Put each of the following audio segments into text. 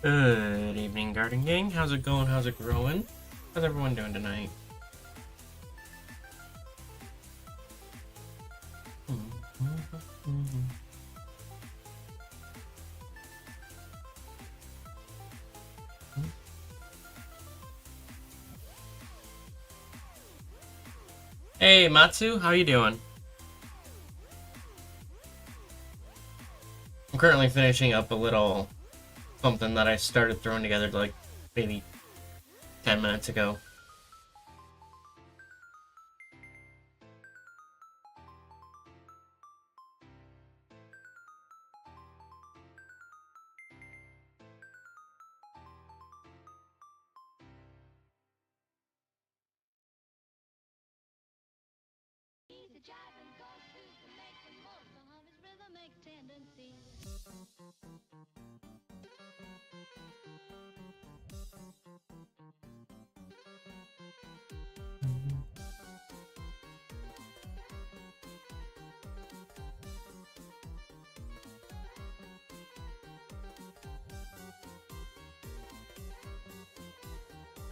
Good evening, Garden Gang. How's it going? How's it growing? How's everyone doing tonight? Hey, Matsu, how you doing? I'm currently finishing up a little something that I started throwing together like maybe 10 minutes ago.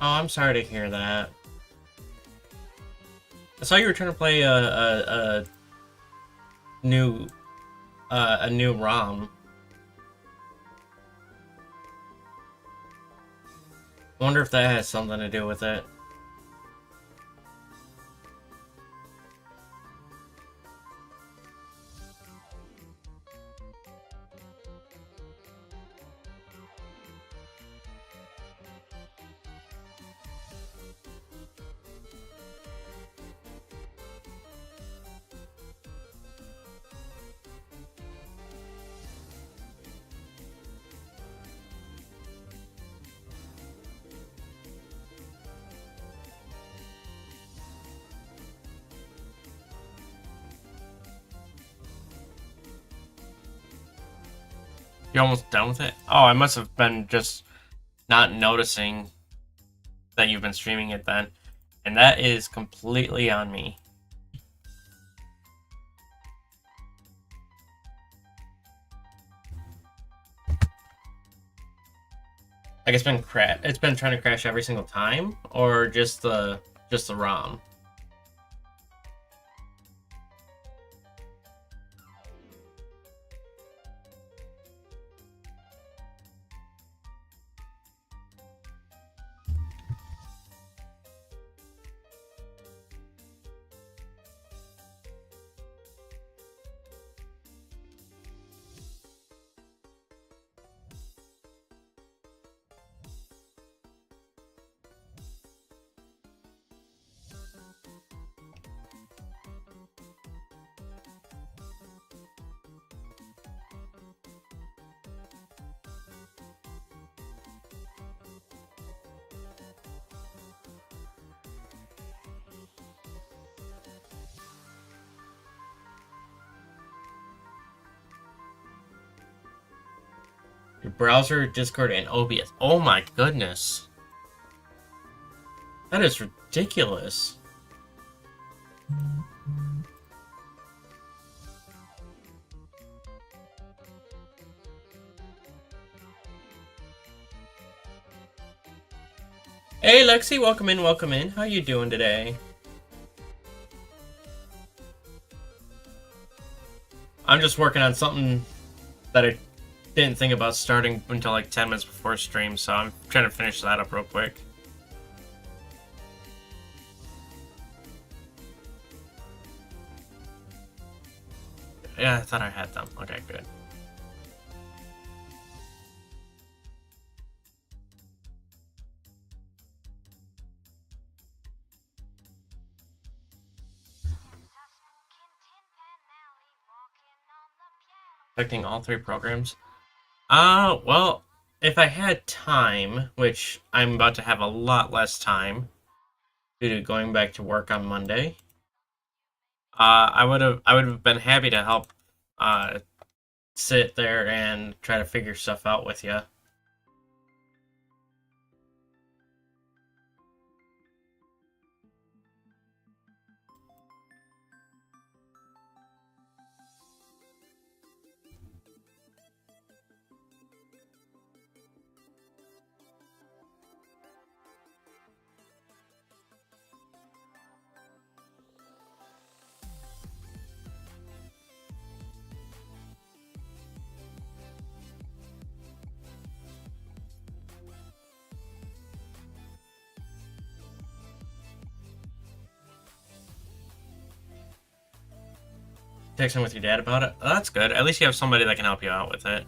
Oh, I'm sorry to hear that. I saw you were trying to play new a new ROM. Wonder if that has something to do with it. You almost done with it? Oh, I must have been just not noticing that you've been streaming it then. And that is completely on me. Like it's been trying to crash every single time, or just the ROM. Your browser, Discord, and OBS. Oh my goodness. That is ridiculous. Hey Lexi, welcome in, welcome in. How you doing today? I'm just working on something that I didn't think about starting until like 10 minutes before stream, so I'm trying to finish that up real quick. Yeah, I thought I had them. Okay, good. Affecting all three programs. Well, if I had time, which I'm about to have a lot less time due to going back to work on Monday, I would have been happy to help uh sit there and try to figure stuff out with you. texting with your dad about it? Oh, that's good. At least you have somebody that can help you out with it.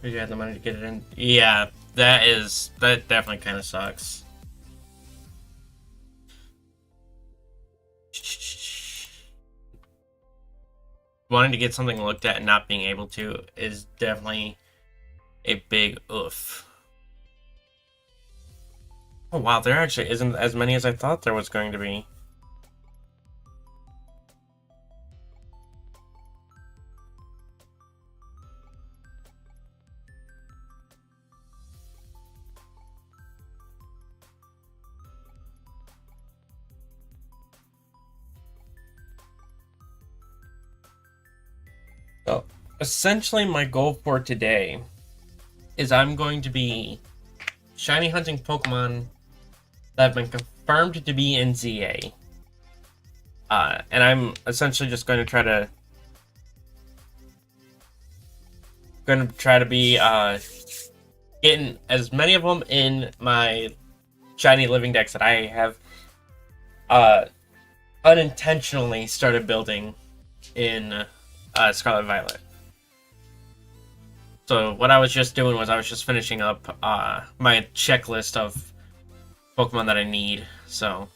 You had the money to get it in. Yeah, that definitely kind of sucks. Wanting to get something looked at and not being able to is definitely a big oof. Oh wow, there actually isn't as many as I thought there was going to be. So, essentially my goal for today is I'm going to be shiny hunting Pokemon that have been confirmed to be in ZA. And I'm essentially just going to try to be getting as many of them in my shiny living decks that I have unintentionally started building in Scarlet Violet. So what I was just doing was I was just finishing up my checklist of Pokemon that I need. So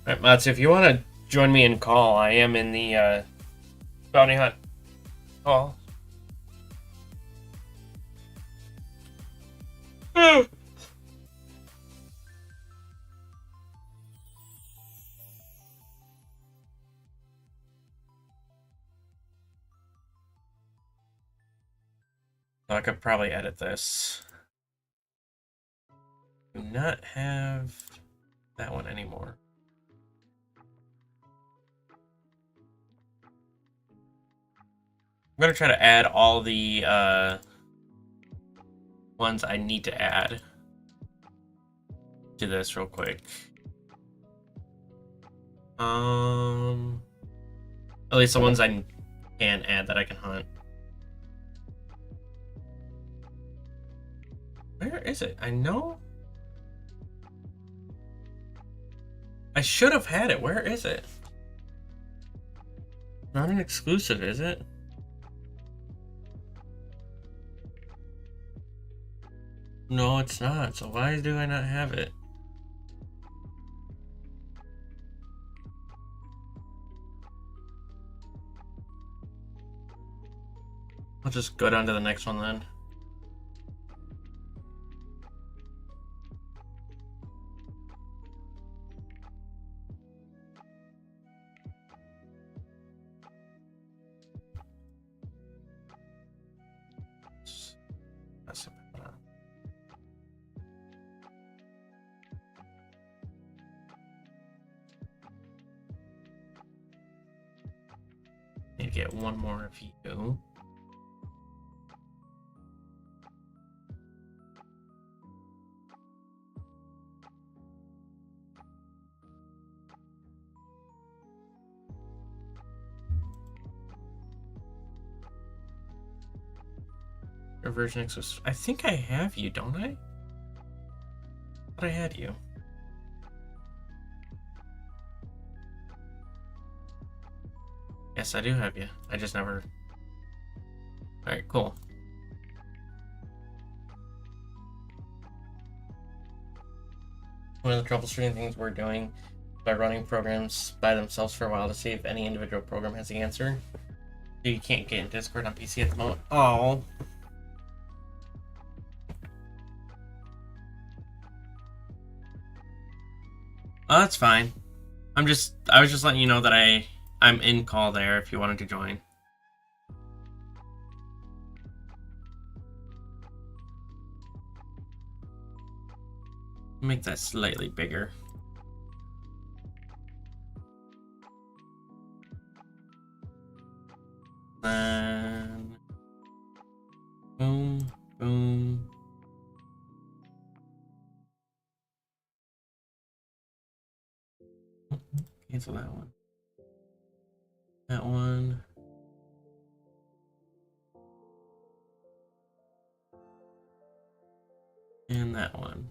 alright, Matsu, if you want to join me in call, I am in the bounty hunt call. I could probably edit this. Do not have that one anymore. I'm gonna try to add all the ones I need to add to this real quick. At least the ones I can add that I can hunt. Where is it? I know I should have had it. Where is it? Not an exclusive, is it? No, it's not. So why do I not have it? I'll just go down to the next one then. Need to get one more of you. Version X was. I think I have you, don't I? I thought I had you. Yes, I do have you. I just never. Alright, cool. One of the troubleshooting things we're doing by running programs by themselves for a while to see if any individual program has the answer. You can't get in Discord on PC at the moment. Oh. Oh, that's fine. I was just letting you know that I'm in call there if you wanted to join. Make that slightly bigger. And boom, boom. Cancel that one. That one. And that one.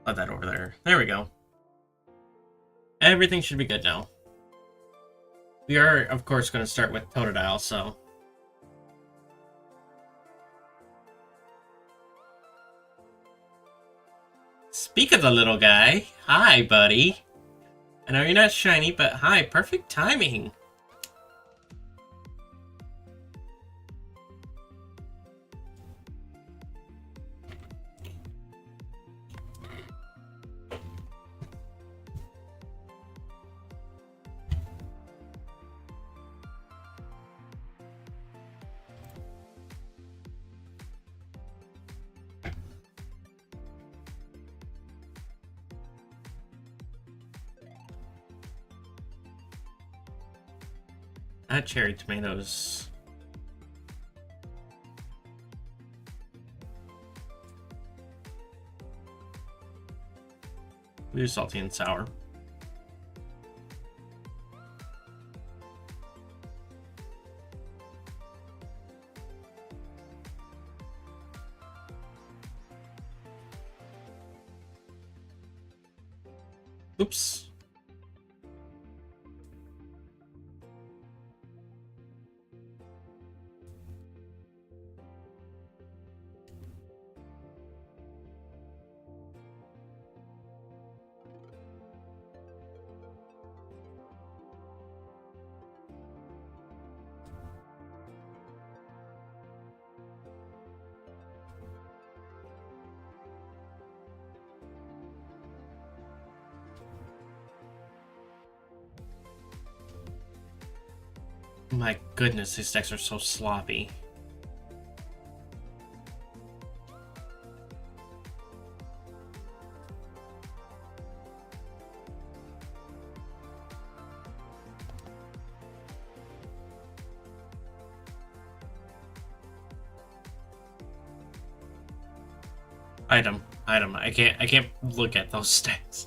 Let that over there. There we go. Everything should be good now. We are, of course, going to start with Totodile, so... Speak of the little guy. Hi, buddy. I know you're not shiny, but hi, perfect timing. That cherry tomatoes. We do salty and sour. Oops. My goodness, these decks are so sloppy. Item. I can't look at those stacks.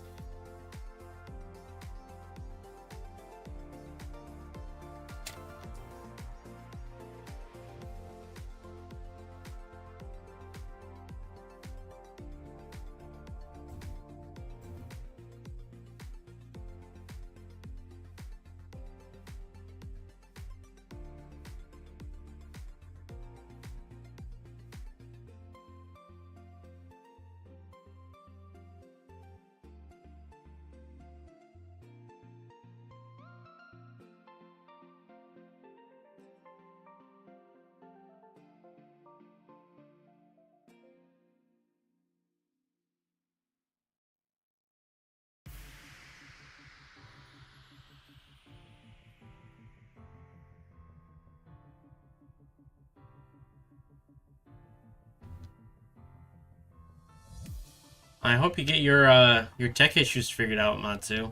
I hope you get your tech issues figured out, Matsu.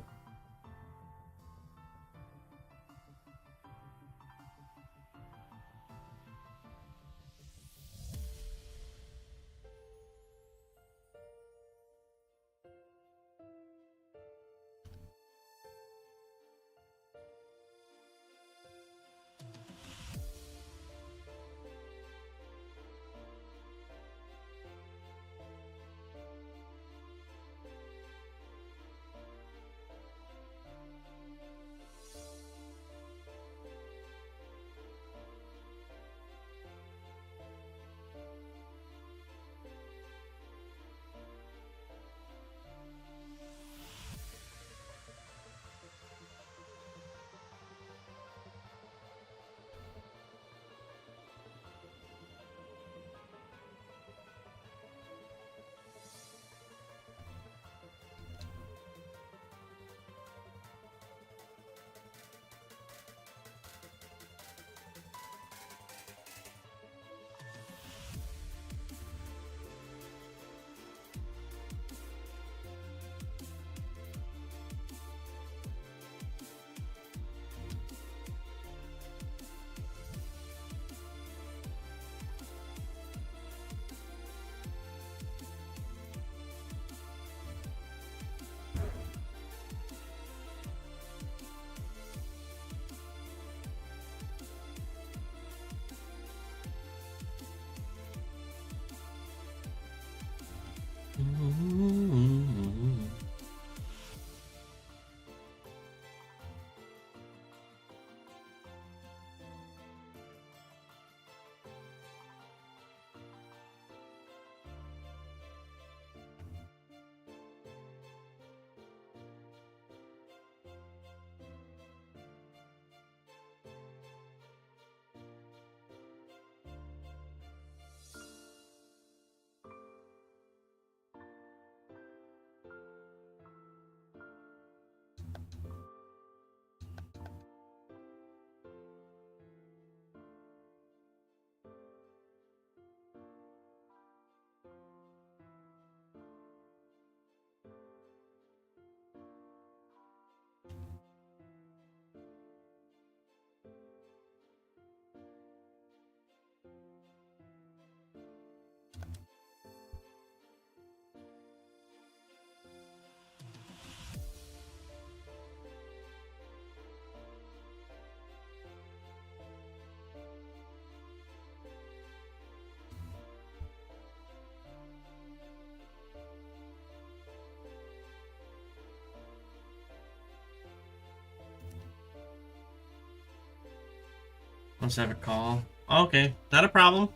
Let's have a call. Okay, not a problem.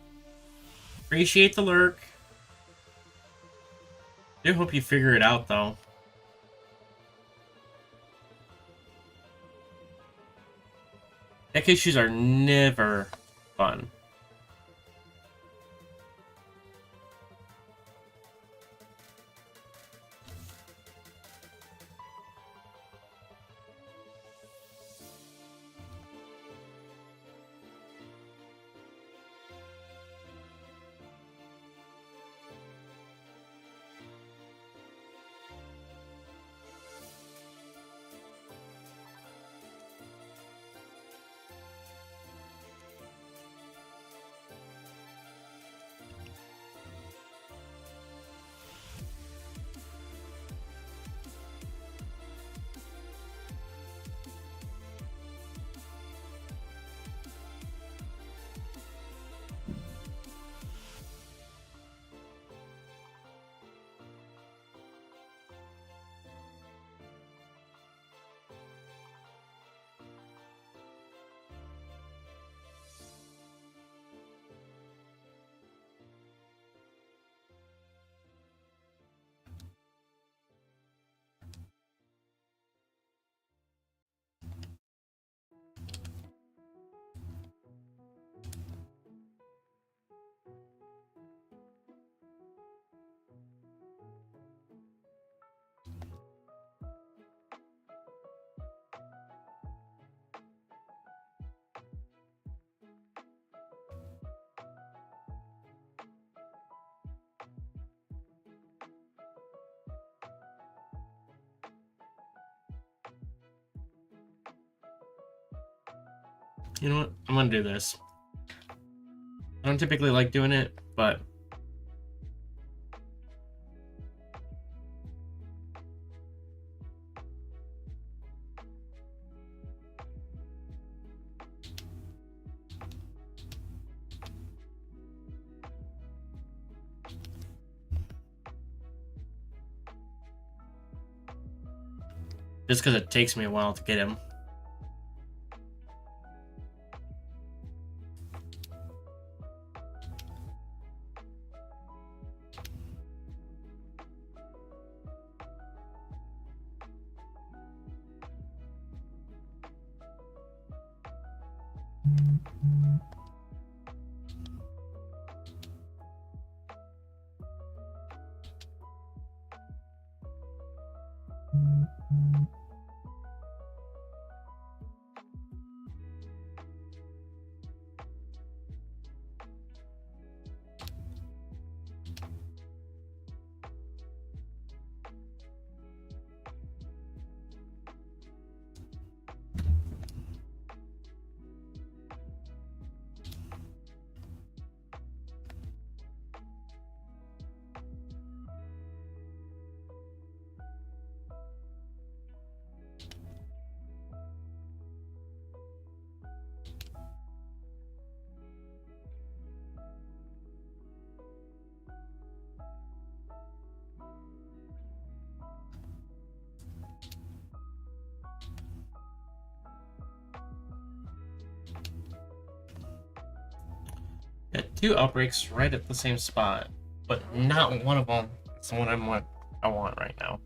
Appreciate the lurk. Do hope you figure it out, though. Tech issues are never fun. You know what? I'm gonna do this. I don't typically like doing it, but just because it takes me a while to get him. Got 2 outbreaks right at the same spot, but not one of them is the one I want right now.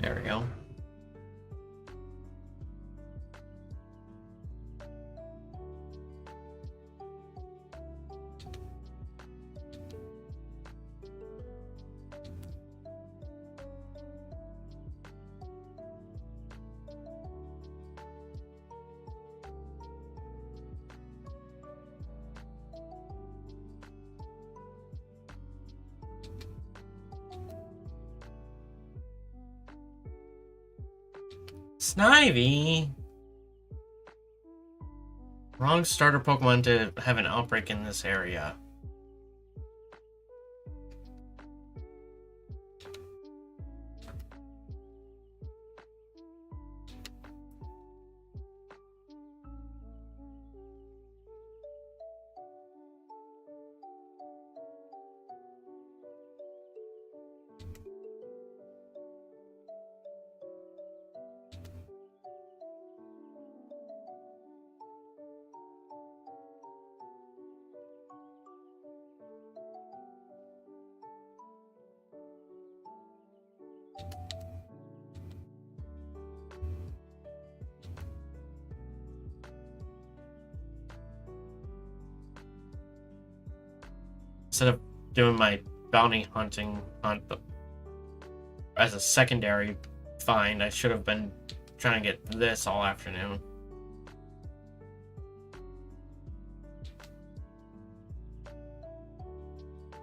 There we go. Snivy! Wrong starter Pokemon to have an outbreak in this area. Instead of doing my bounty hunting hunt as a secondary find, I should have been trying to get this all afternoon.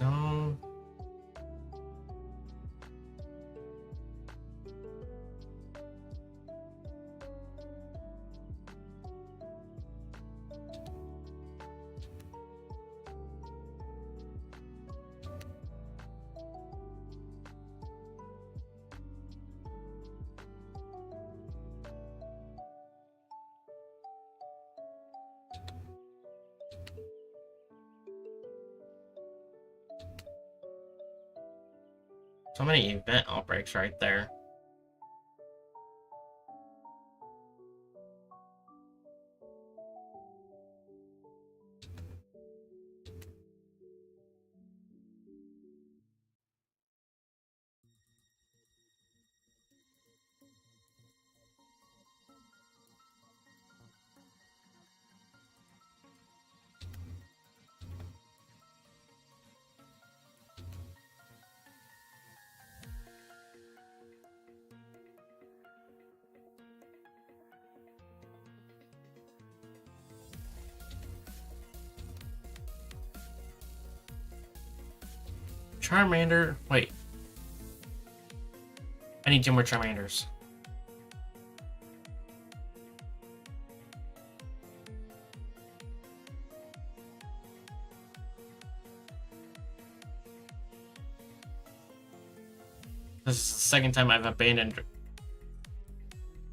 No. So many event outbreaks right there. Charmander. Wait. I need 2 more Charmanders. This is the second time I've abandoned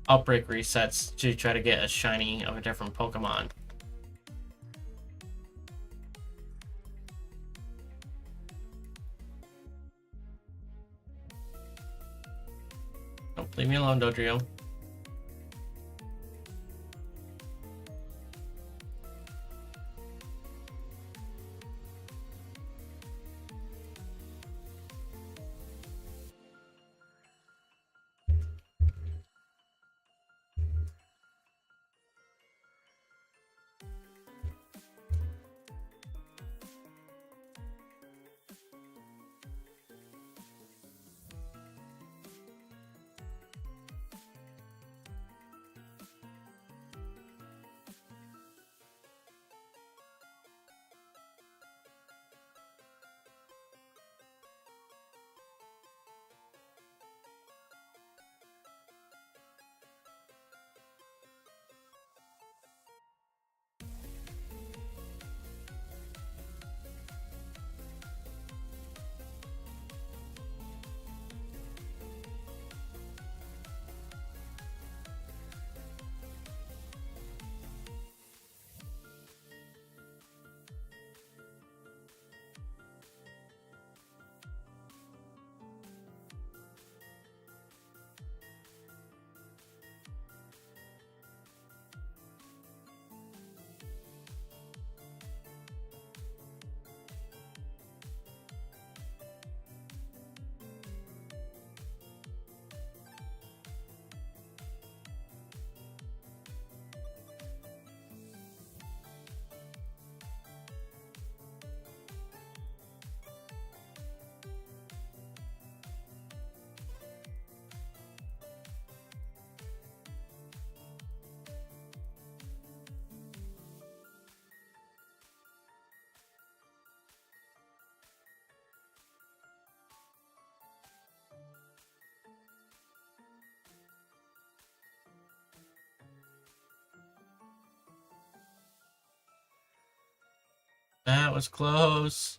outbreak resets to try to get a shiny of a different Pokemon. Leave me alone, Dodrio. That was close.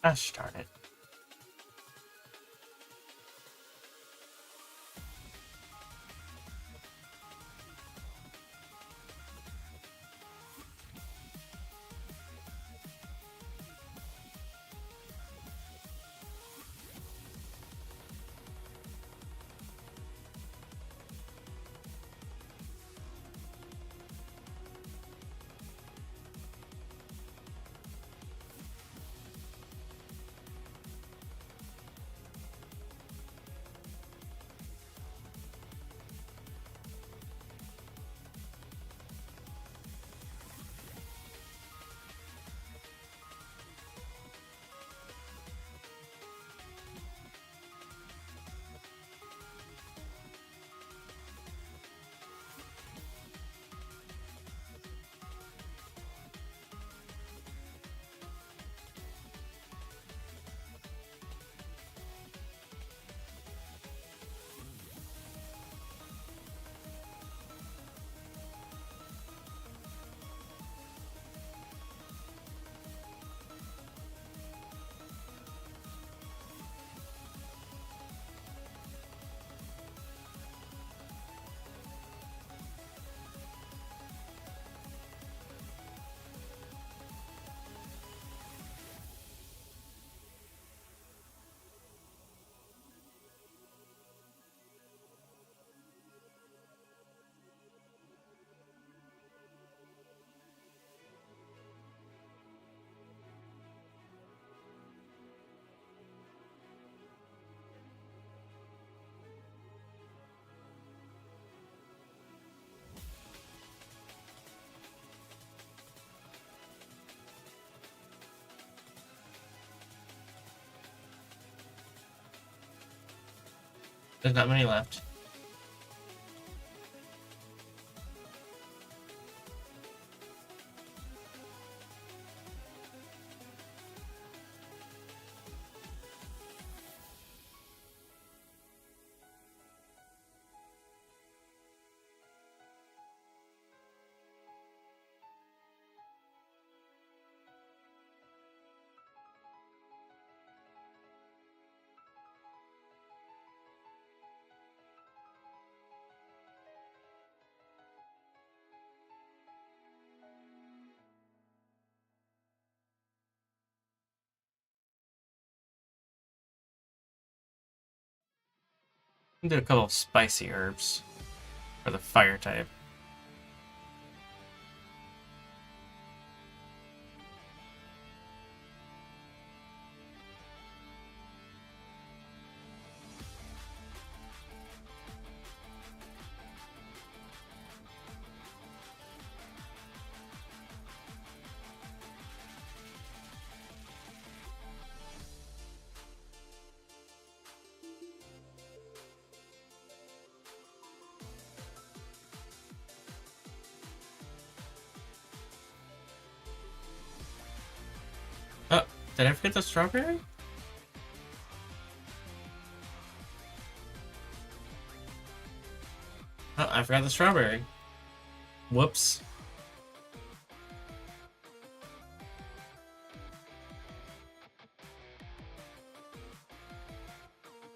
Gosh darn it. There's not many left. Do a couple of spicy herbs for the fire type. Oh, did I forget the strawberry? Oh, I forgot the strawberry. Whoops.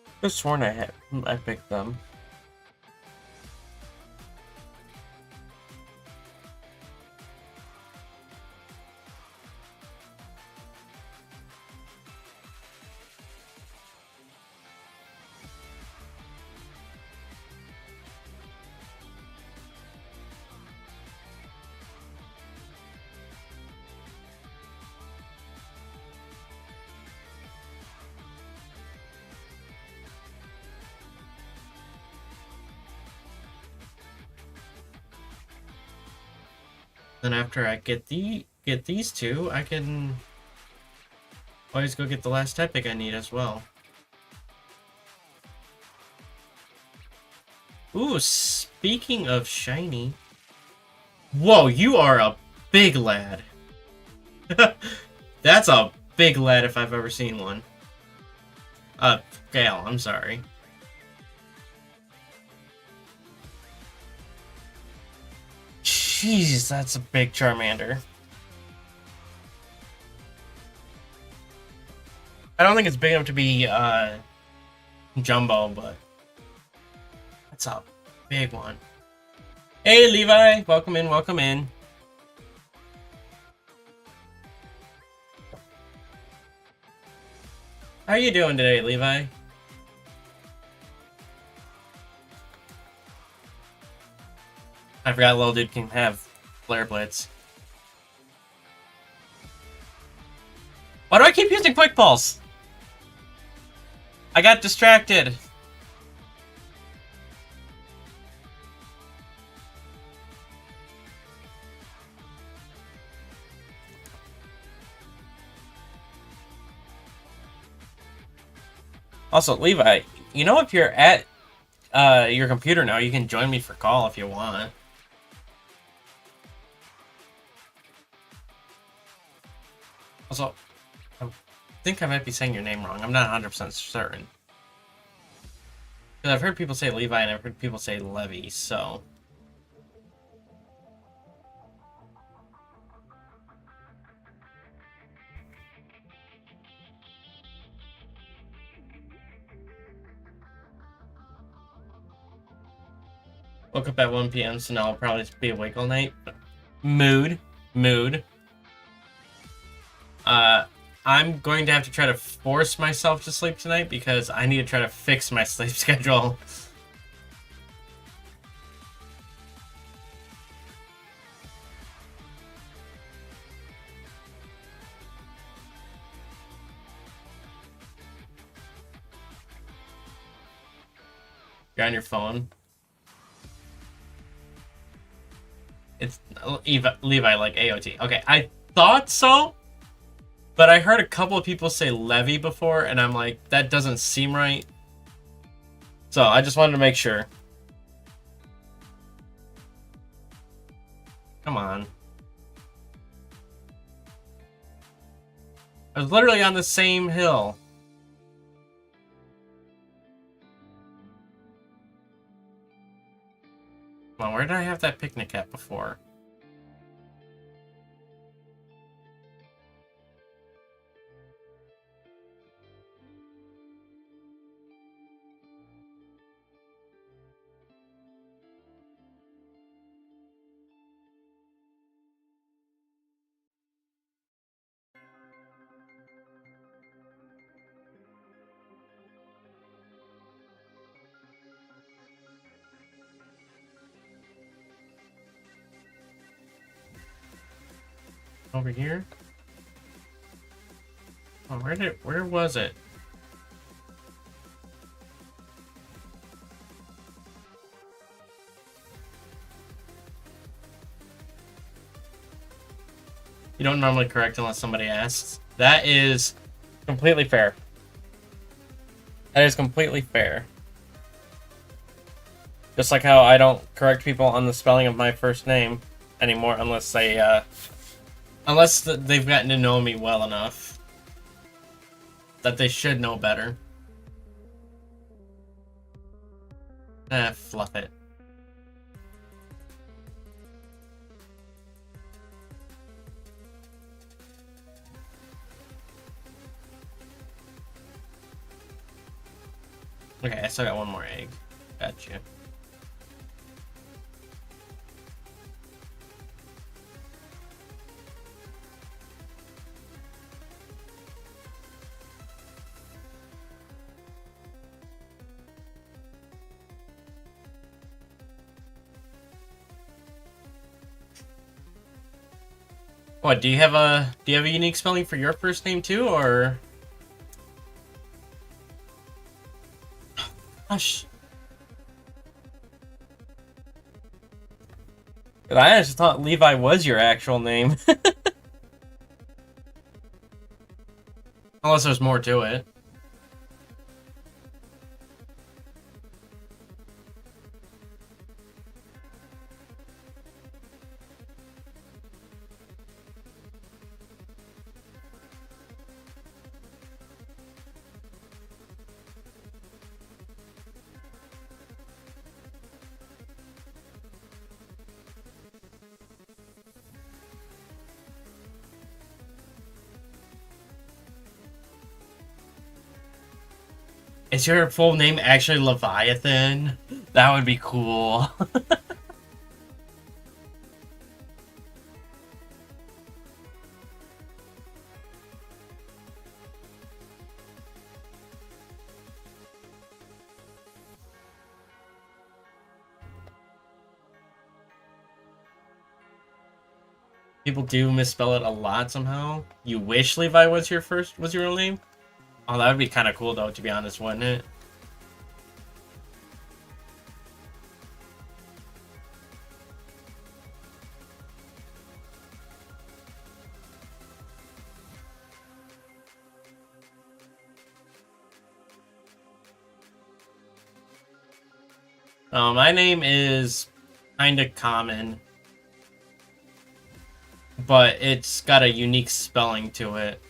I could have sworn I picked them. Then after I get these two, I can always go get the last epic I need as well. Ooh, speaking of shiny. Whoa, you are a big lad. That's a big lad if I've ever seen one. Gale, I'm sorry. Jeez, that's a big Charmander. I don't think it's big enough to be, jumbo, but that's a big one. Hey, Levi! Welcome in, welcome in. How you doing today, Levi? I forgot little dude can have flare blades. Why do I keep using quick pulse? I got distracted. Also, Levi, you know if you're at your computer now, you can join me for call if you want. Also, I think I might be saying your name wrong. I'm not 100% certain. Because I've heard people say Levi and I've heard people say Levy, so... Woke up at 1 p.m, so now I'll probably be awake all night. Mood. I'm going to have to try to force myself to sleep tonight because I need to try to fix my sleep schedule. You're on your phone. It's Levi like AOT. Okay, I thought so, but I heard a couple of people say Levy before, and I'm like, that doesn't seem right. So I just wanted to make sure. Come on. I was literally on the same hill. Come on, where did I have that picnic at before? Over here? Oh, where was it? You don't normally correct unless somebody asks. That is completely fair. That is completely fair. Just like how I don't correct people on the spelling of my first name anymore unless they've gotten to know me well enough that they should know better. Fluff it. Okay, I still got one more egg. Gotcha. What, do you have a unique spelling for your first name too, or? Gosh. I just thought Levi was your actual name. Unless there's more to it. Is your full name actually Leviathan? That would be cool. People do misspell it a lot somehow. You wish Levi was your real name? Oh, that would be kind of cool though, to be honest, wouldn't it? My name is kind of common, but it's got a unique spelling to it.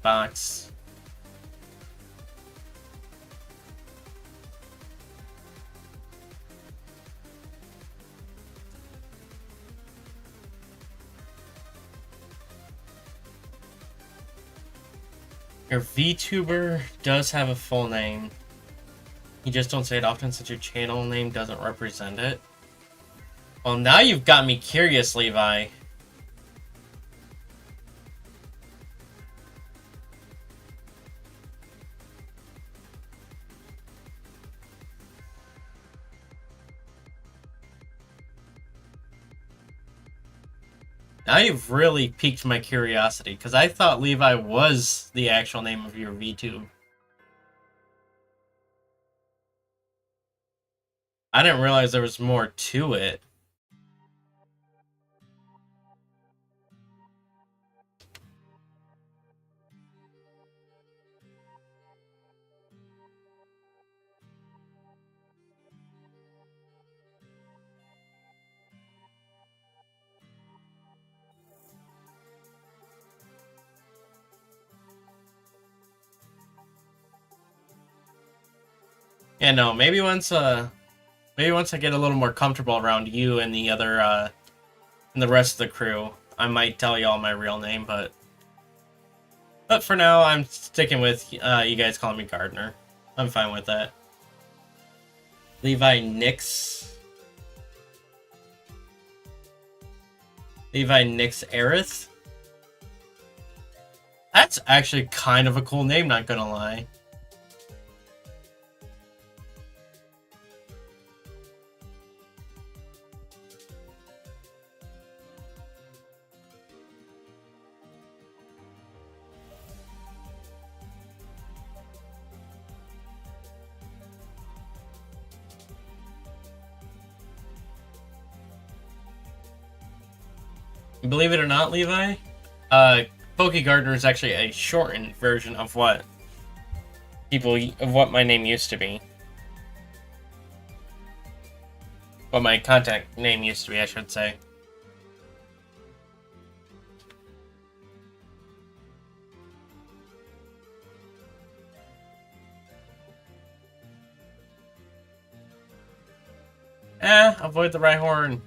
Box. Your VTuber does have a full name. You just don't say it often since your channel name doesn't represent it. Well, now you've got me curious, Levi. Now you've really piqued my curiosity, because I thought Levi was the actual name of your VTube. I didn't realize there was more to it. Yeah, no, maybe once I get a little more comfortable around you and the other, and the rest of the crew, I might tell y'all my real name, but for now, I'm sticking with, you guys calling me Gardner. I'm fine with that. Levi Nix Aerith? That's actually kind of a cool name, not gonna lie. Believe it or not, Levi, Poke Gardner is actually a shortened version of what my name used to be. What my contact name used to be, I should say. Avoid the Rhyhorn.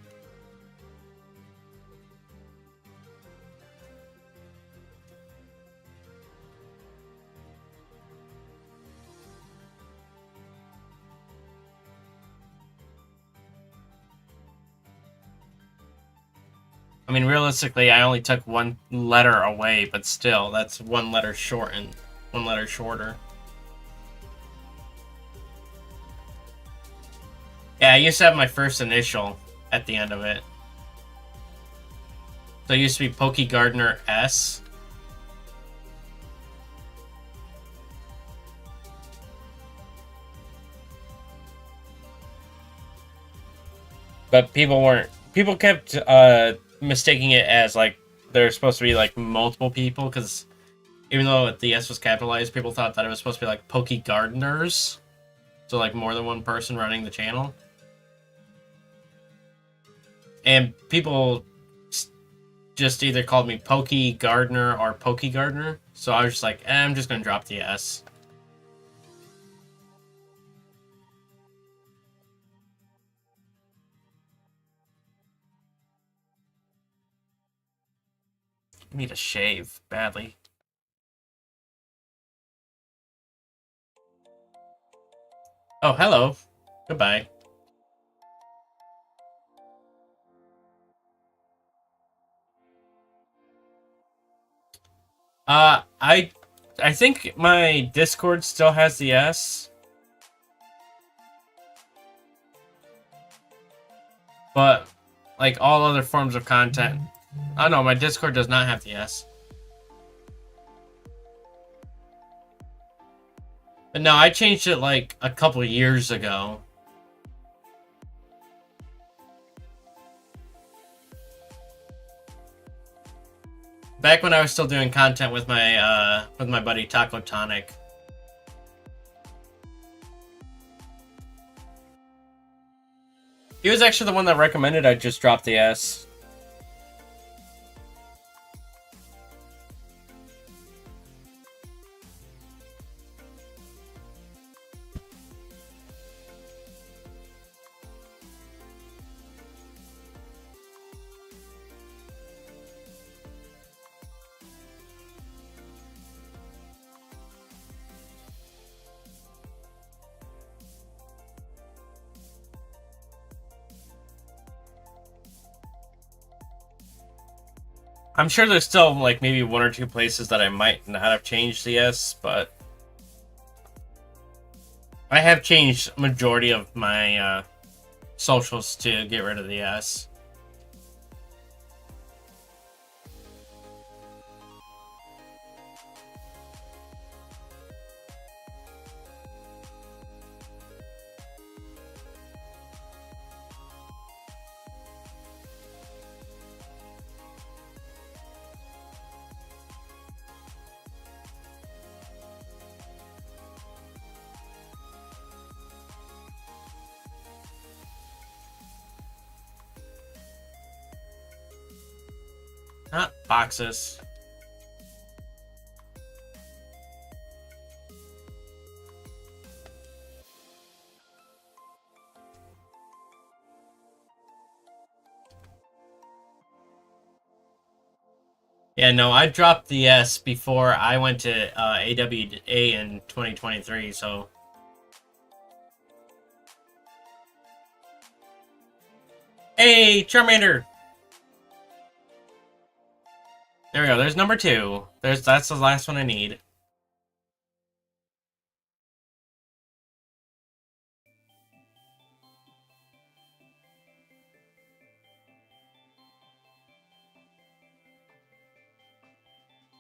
I mean, realistically, I only took one letter away, but still, that's one letter shortened. One letter shorter. Yeah, I used to have my first initial at the end of it. So it used to be Poke Gardner S. But people kept mistaking it as like there's supposed to be like multiple people, because even though the S was capitalized, people thought that it was supposed to be like Poke Gardeners, so like more than one person running the channel, and people just either called me Poke Gardener or Poke Gardener, so I was just like, I'm just gonna drop the S. I need a shave badly. Oh, hello. Goodbye. I think my Discord still has the S. But, like all other forms of content... Oh no, my Discord does not have the S. But no, I changed it like a couple years ago. Back when I was still doing content with my buddy Taco Tonic. He was actually the one that recommended I just drop the S. I'm sure there's still, like, maybe one or two places that I might not have changed the S, but... I have changed majority of my, socials to get rid of the S. Not boxes. Yeah, no, I dropped the S before I went to AWA in 2023, so... Hey, Charmander! There we go, there's number 2. That's the last one I need.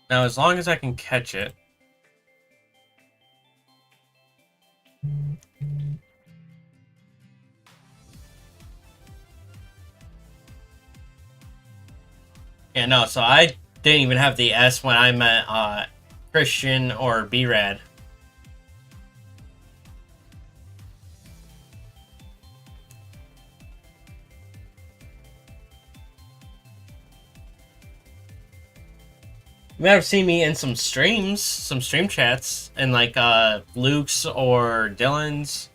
Now, as long as I can catch it... Yeah, no, so I didn't even have the S when I met Christian or B-Rad. You might have seen me in some streams, some stream chats, in like Luke's or Dylan's.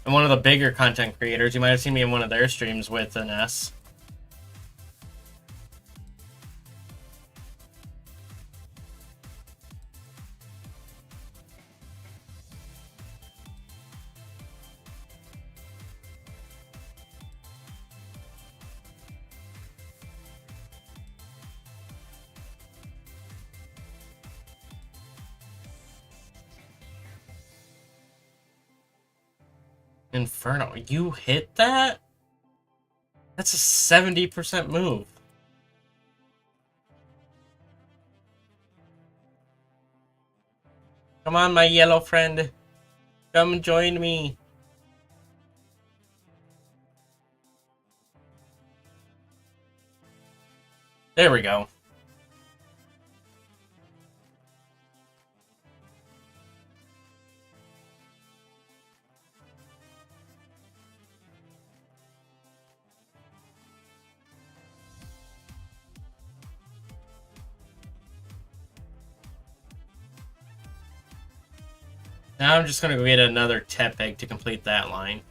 And one of the bigger content creators, you might have seen me in one of their streams with an S. Inferno, you hit that? That's a 70% move. Come on, my yellow friend. Come join me. There we go. Now I'm just gonna go get another Tepeg to complete that line.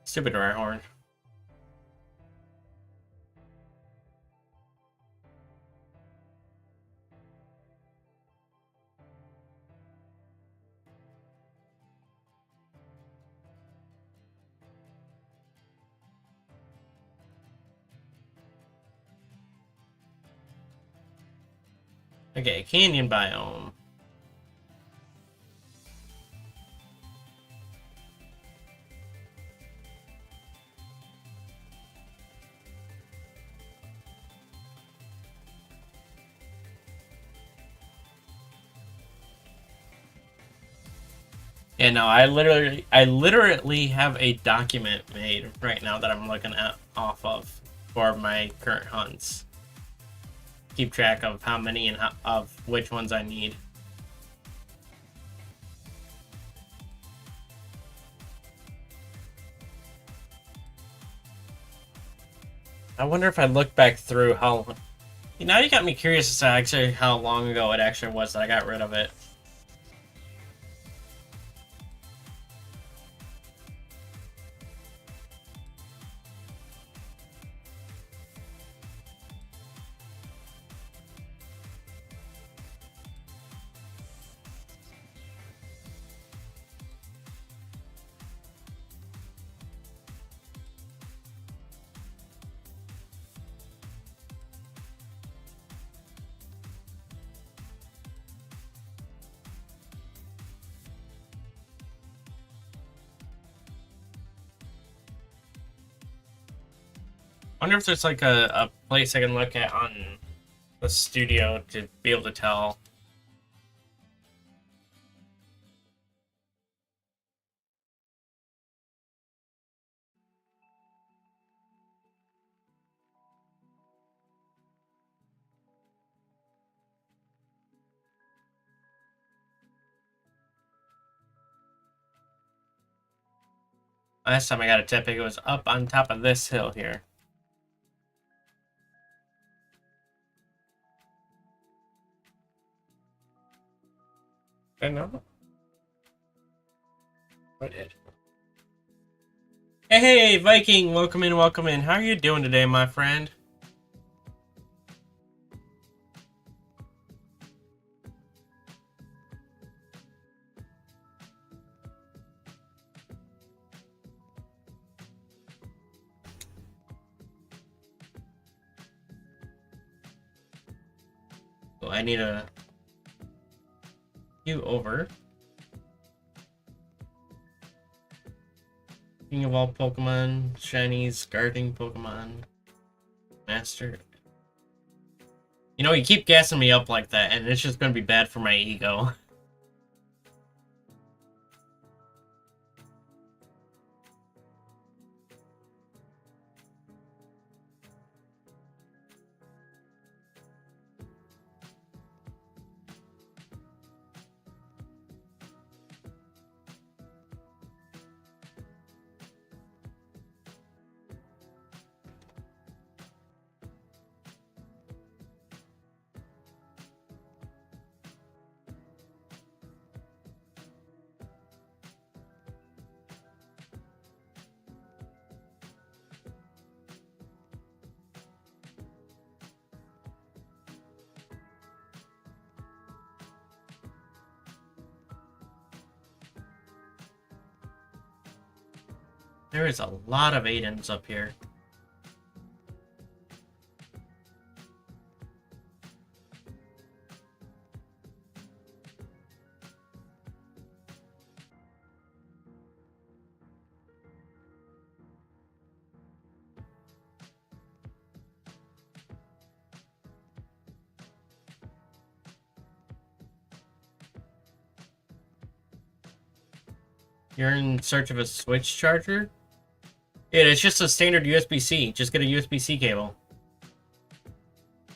Stupid Rhyhorn. Okay, canyon biome. Yeah, no, I literally have a document made right now that I'm looking at off of for my current hunts. Keep track of how many and of which ones I need. I wonder if I look back through how... Now you got me curious as to actually how long ago it actually was that I got rid of it. I wonder if there's like a place I can look at on the studio to be able to tell. Last time I got a Tepig, it was up on top of this hill here. I know. I did. Hey, Viking! Welcome in, welcome in. How are you doing today, my friend? So I need a you over. King of all Pokemon, shinies, guarding Pokemon, master. You know, you keep gassing me up like that, and it's just gonna be bad for my ego. There is a lot of Aidens up here. You're in search of a Switch charger? Yeah, it's just a standard USB-C. Just get a USB-C cable.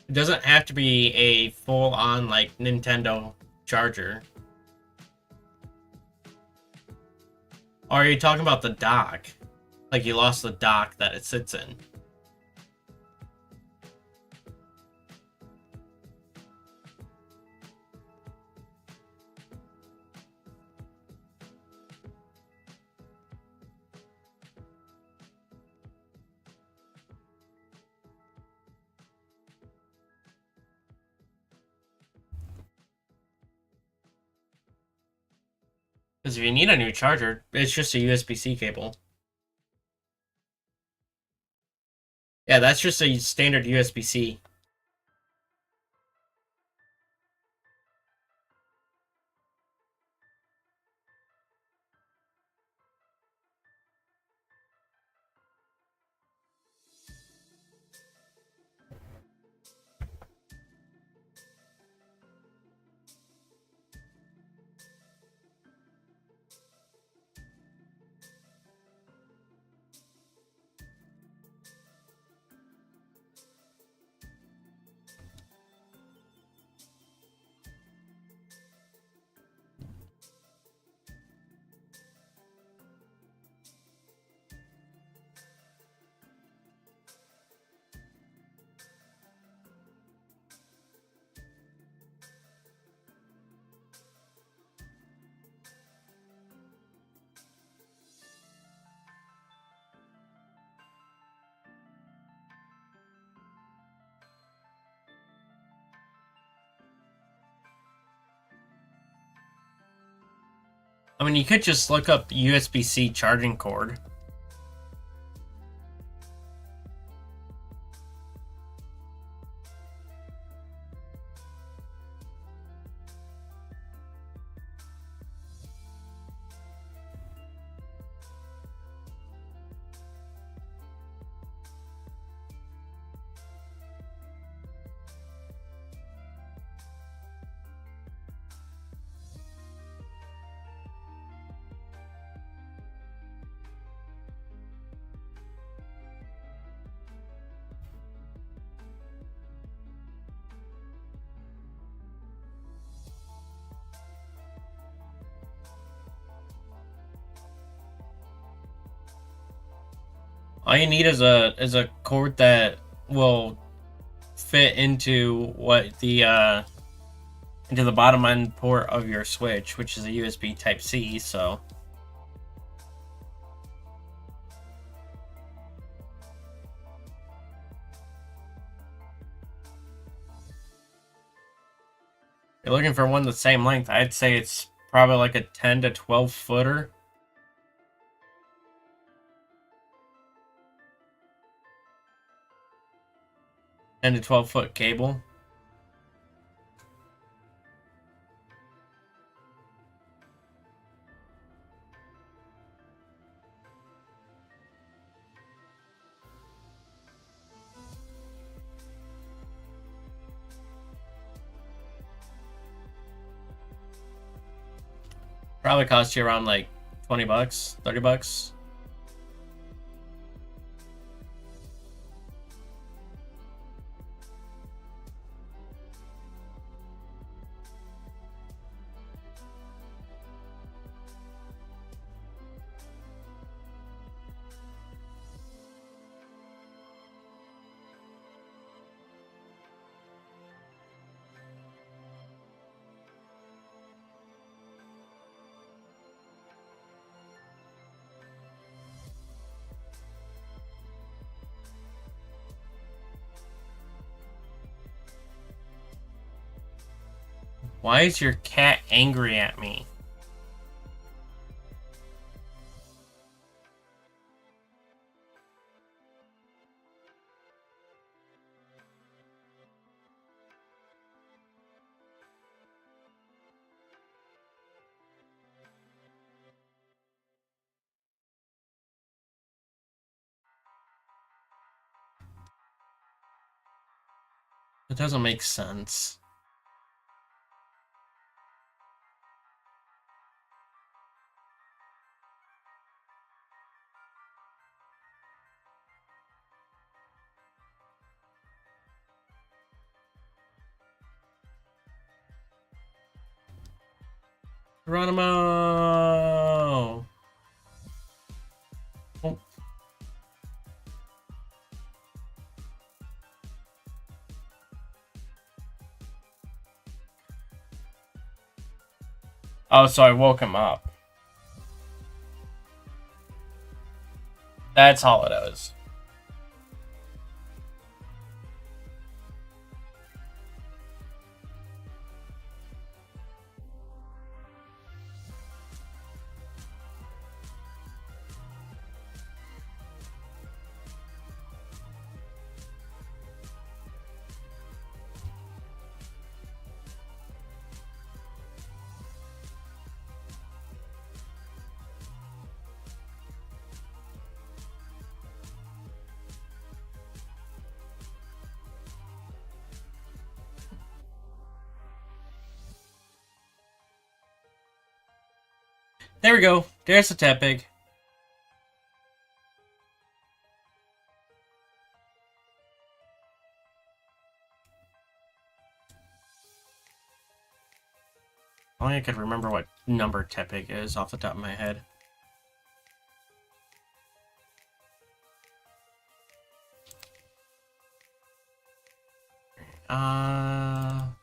It doesn't have to be a full-on, like, Nintendo charger. Or are you talking about the dock? Like, you lost the dock that it sits in. Because if you need a new charger, it's just a USB-C cable. Yeah, that's just a standard USB-C. I mean, you could just look up USB-C charging cord. All you need is a cord that will fit into what the into the bottom end port of your Switch, which is a USB Type C. So you're looking for one the same length, I'd say it's probably like a 10 to 12 footer. 10 to 12 foot cable. Probably cost you around like 20 bucks, 30 bucks. Why is your cat angry at me? It doesn't make sense. Geronimo! Oh. Oh, so I woke him up. That's all it is. There we go. There's the Tepig. Only I could remember what number Tepig is off the top of my head.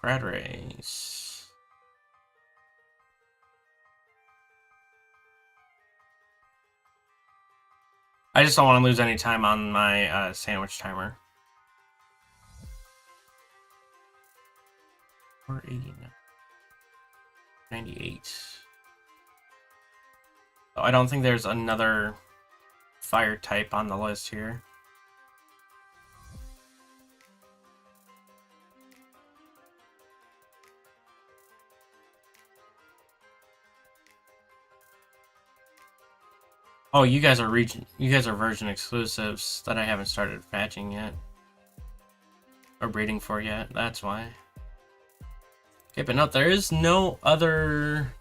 Grad race. I just don't want to lose any time on my sandwich timer. 489. 98. Oh, I don't think there's another fire type on the list here. Oh, you guys are version exclusives that I haven't started patching yet. Or breeding for yet, that's why. Okay, but no, there is no other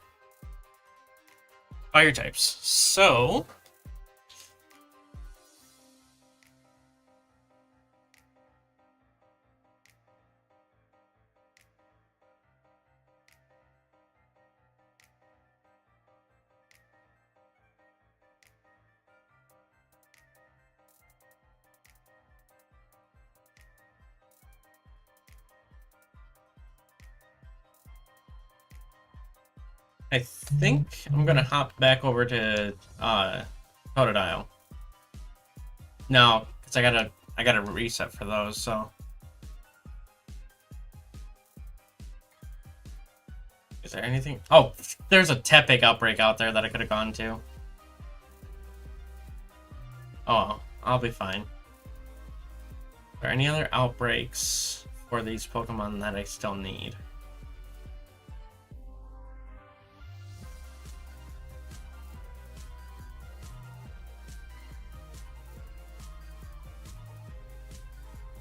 fire types. So I think I'm gonna hop back over to Totodile. No, because I gotta reset for those, so Is there anything? Oh, there's a Tepig outbreak out there that I could have gone to. Oh, I'll be fine. Are there any other outbreaks for these Pokemon that I still need?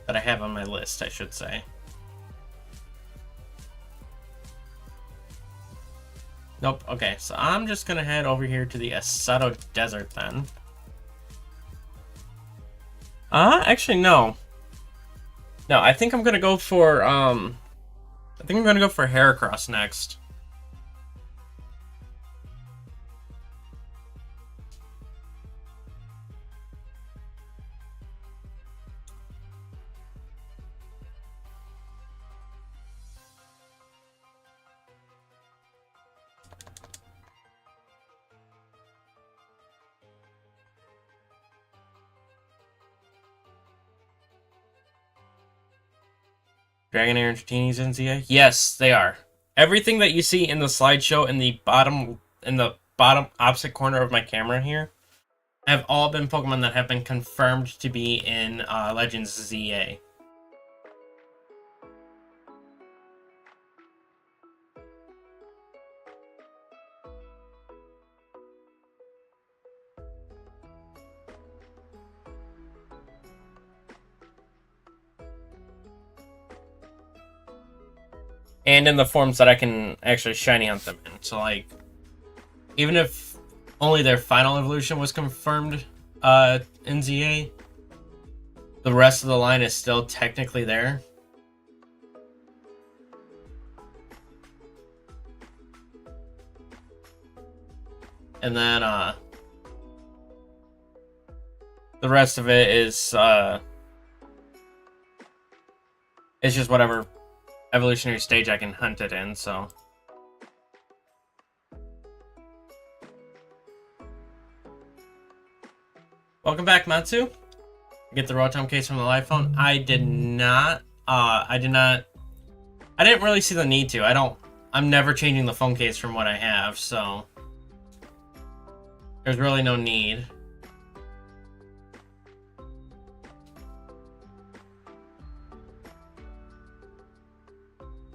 That I have on my list, I should say. Nope. Okay, so I'm just gonna head over here to the Assetto Desert then. Actually, no. No, I think I'm gonna go for, Heracross next. Dragonair and Dratini's in ZA? Yes, they are. Everything that you see in the slideshow in the bottom opposite corner of my camera here have all been Pokemon that have been confirmed to be in Legends ZA. And in the forms that I can actually shiny hunt them in. So, like, even if only their final evolution was confirmed in ZA, the rest of the line is still technically there. And then the rest of it is it's just whatever evolutionary stage I can hunt it in, so. Welcome back, Matsu. Get the Rotom case from the live phone. I didn't really see the need to. I'm never changing the phone case from what I have, so there's really no need.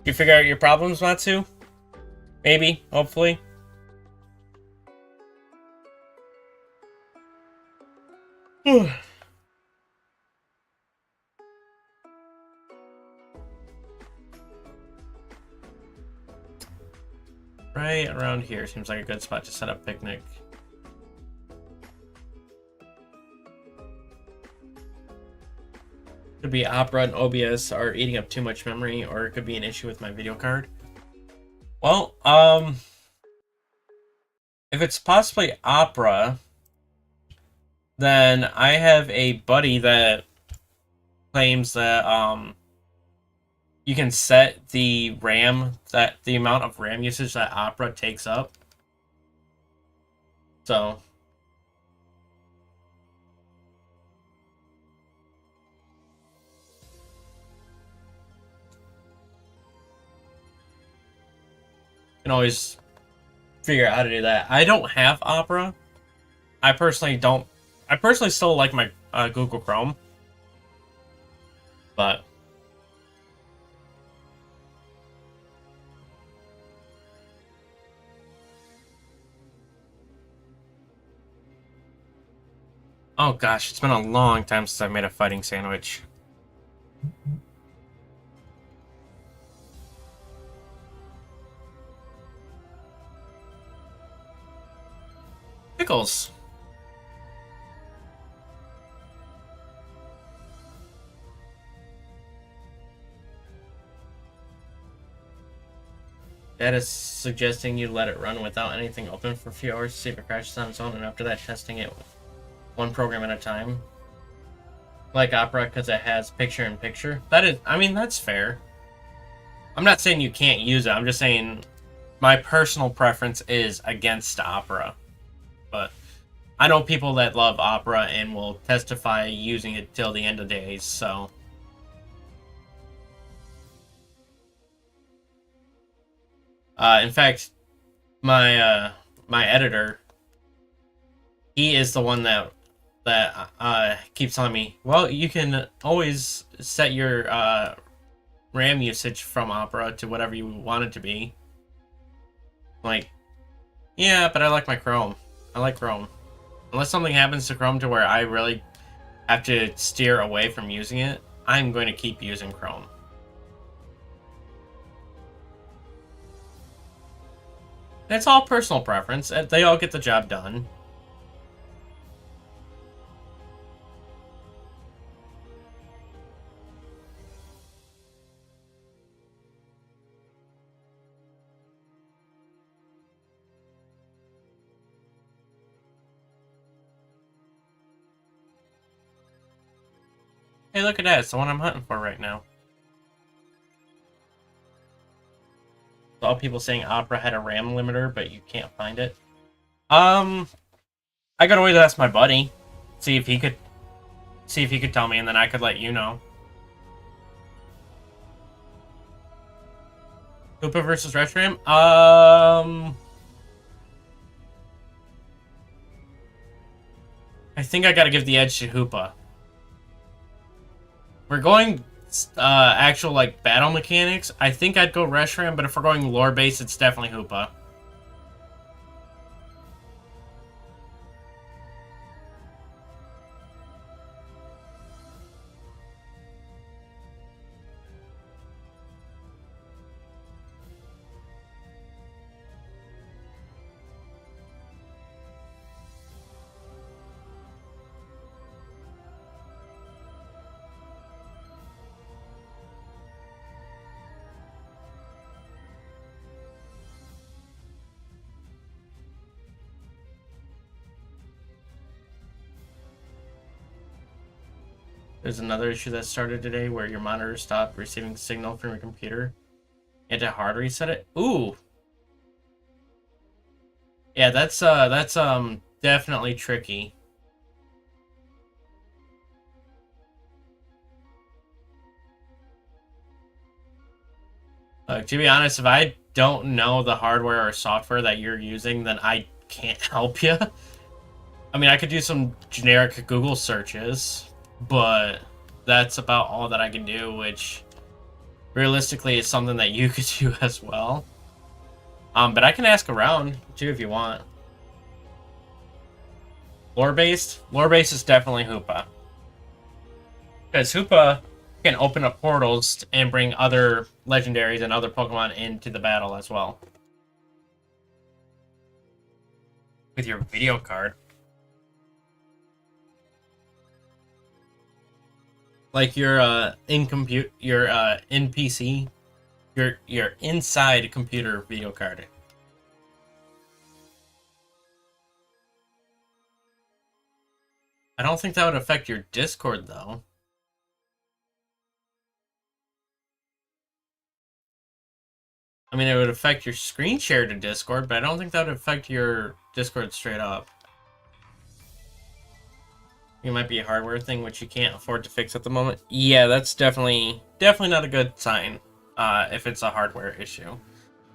You figure out your problems, Matsu? Maybe, hopefully. Right around here seems like a good spot to set up picnic. Could be Opera and OBS are eating up too much memory, or it could be an issue with my video card. Well, if it's possibly Opera, then I have a buddy that claims that you can set the RAM, the amount of RAM usage that Opera takes up. So you can always figure out how to do that. I don't have Opera. I personally still like my Google Chrome. But oh gosh, it's been a long time since I've made a fighting sandwich. Pickles. That is suggesting you let it run without anything open for a few hours to see if it crashes on its own, and after that testing it one program at a time. Like Opera because it has picture-in-picture. That is, I mean, that's fair. I'm not saying you can't use it, I'm just saying my personal preference is against Opera. But I know people that love Opera and will testify using it till the end of days, so. In fact, my editor, he is the one that keeps telling me, well, you can always set your RAM usage from Opera to whatever you want it to be. Like, yeah, but I like my Chrome. I like Chrome. Unless something happens to Chrome to where I really have to steer away from using it, I'm going to keep using Chrome. It's all personal preference. They all get the job done. Hey, look at that. It's the one I'm hunting for right now. All people saying Opera had a RAM limiter, but you can't find it. I could always ask my buddy, see if he could tell me, and then I could let you know. Hoopa versus Retram? I think I gotta give the edge to Hoopa. We're going actual like battle mechanics. I think I'd go Reshiram, but if we're going lore base, it's definitely Hoopa. There's another issue that started today where your monitor stopped receiving signal from your computer. You had to hard reset it. Ooh. Yeah, that's definitely tricky. To be honest, if I don't know the hardware or software that you're using, then I can't help you. I mean, I could do some generic Google searches, but that's about all that I can do, which realistically is something that you could do as well. But I can ask around too if you want. Lore-based? Lore-based is definitely Hoopa. Because Hoopa can open up portals and bring other legendaries and other Pokemon into the battle as well. With your video card. Like your in PC, your inside computer video card. I don't think that would affect your Discord though. I mean, it would affect your screen share to Discord, but I don't think that would affect your Discord straight up. It might be a hardware thing which you can't afford to fix at the moment. Yeah, that's definitely not a good sign if it's a hardware issue.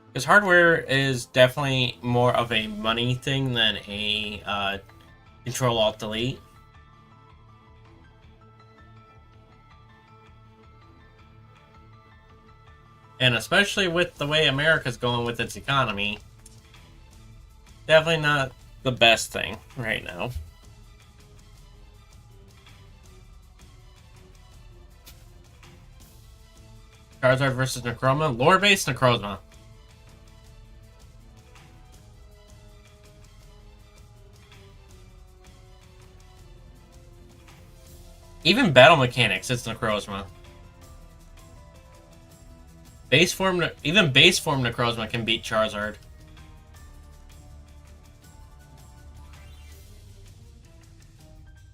Because hardware is definitely more of a money thing than a Control-Alt-Delete. And especially with the way America's going with its economy, definitely not the best thing right now. Charizard versus Necrozma. Lore-based Necrozma. Even battle mechanics, it's Necrozma. Even base form Necrozma can beat Charizard.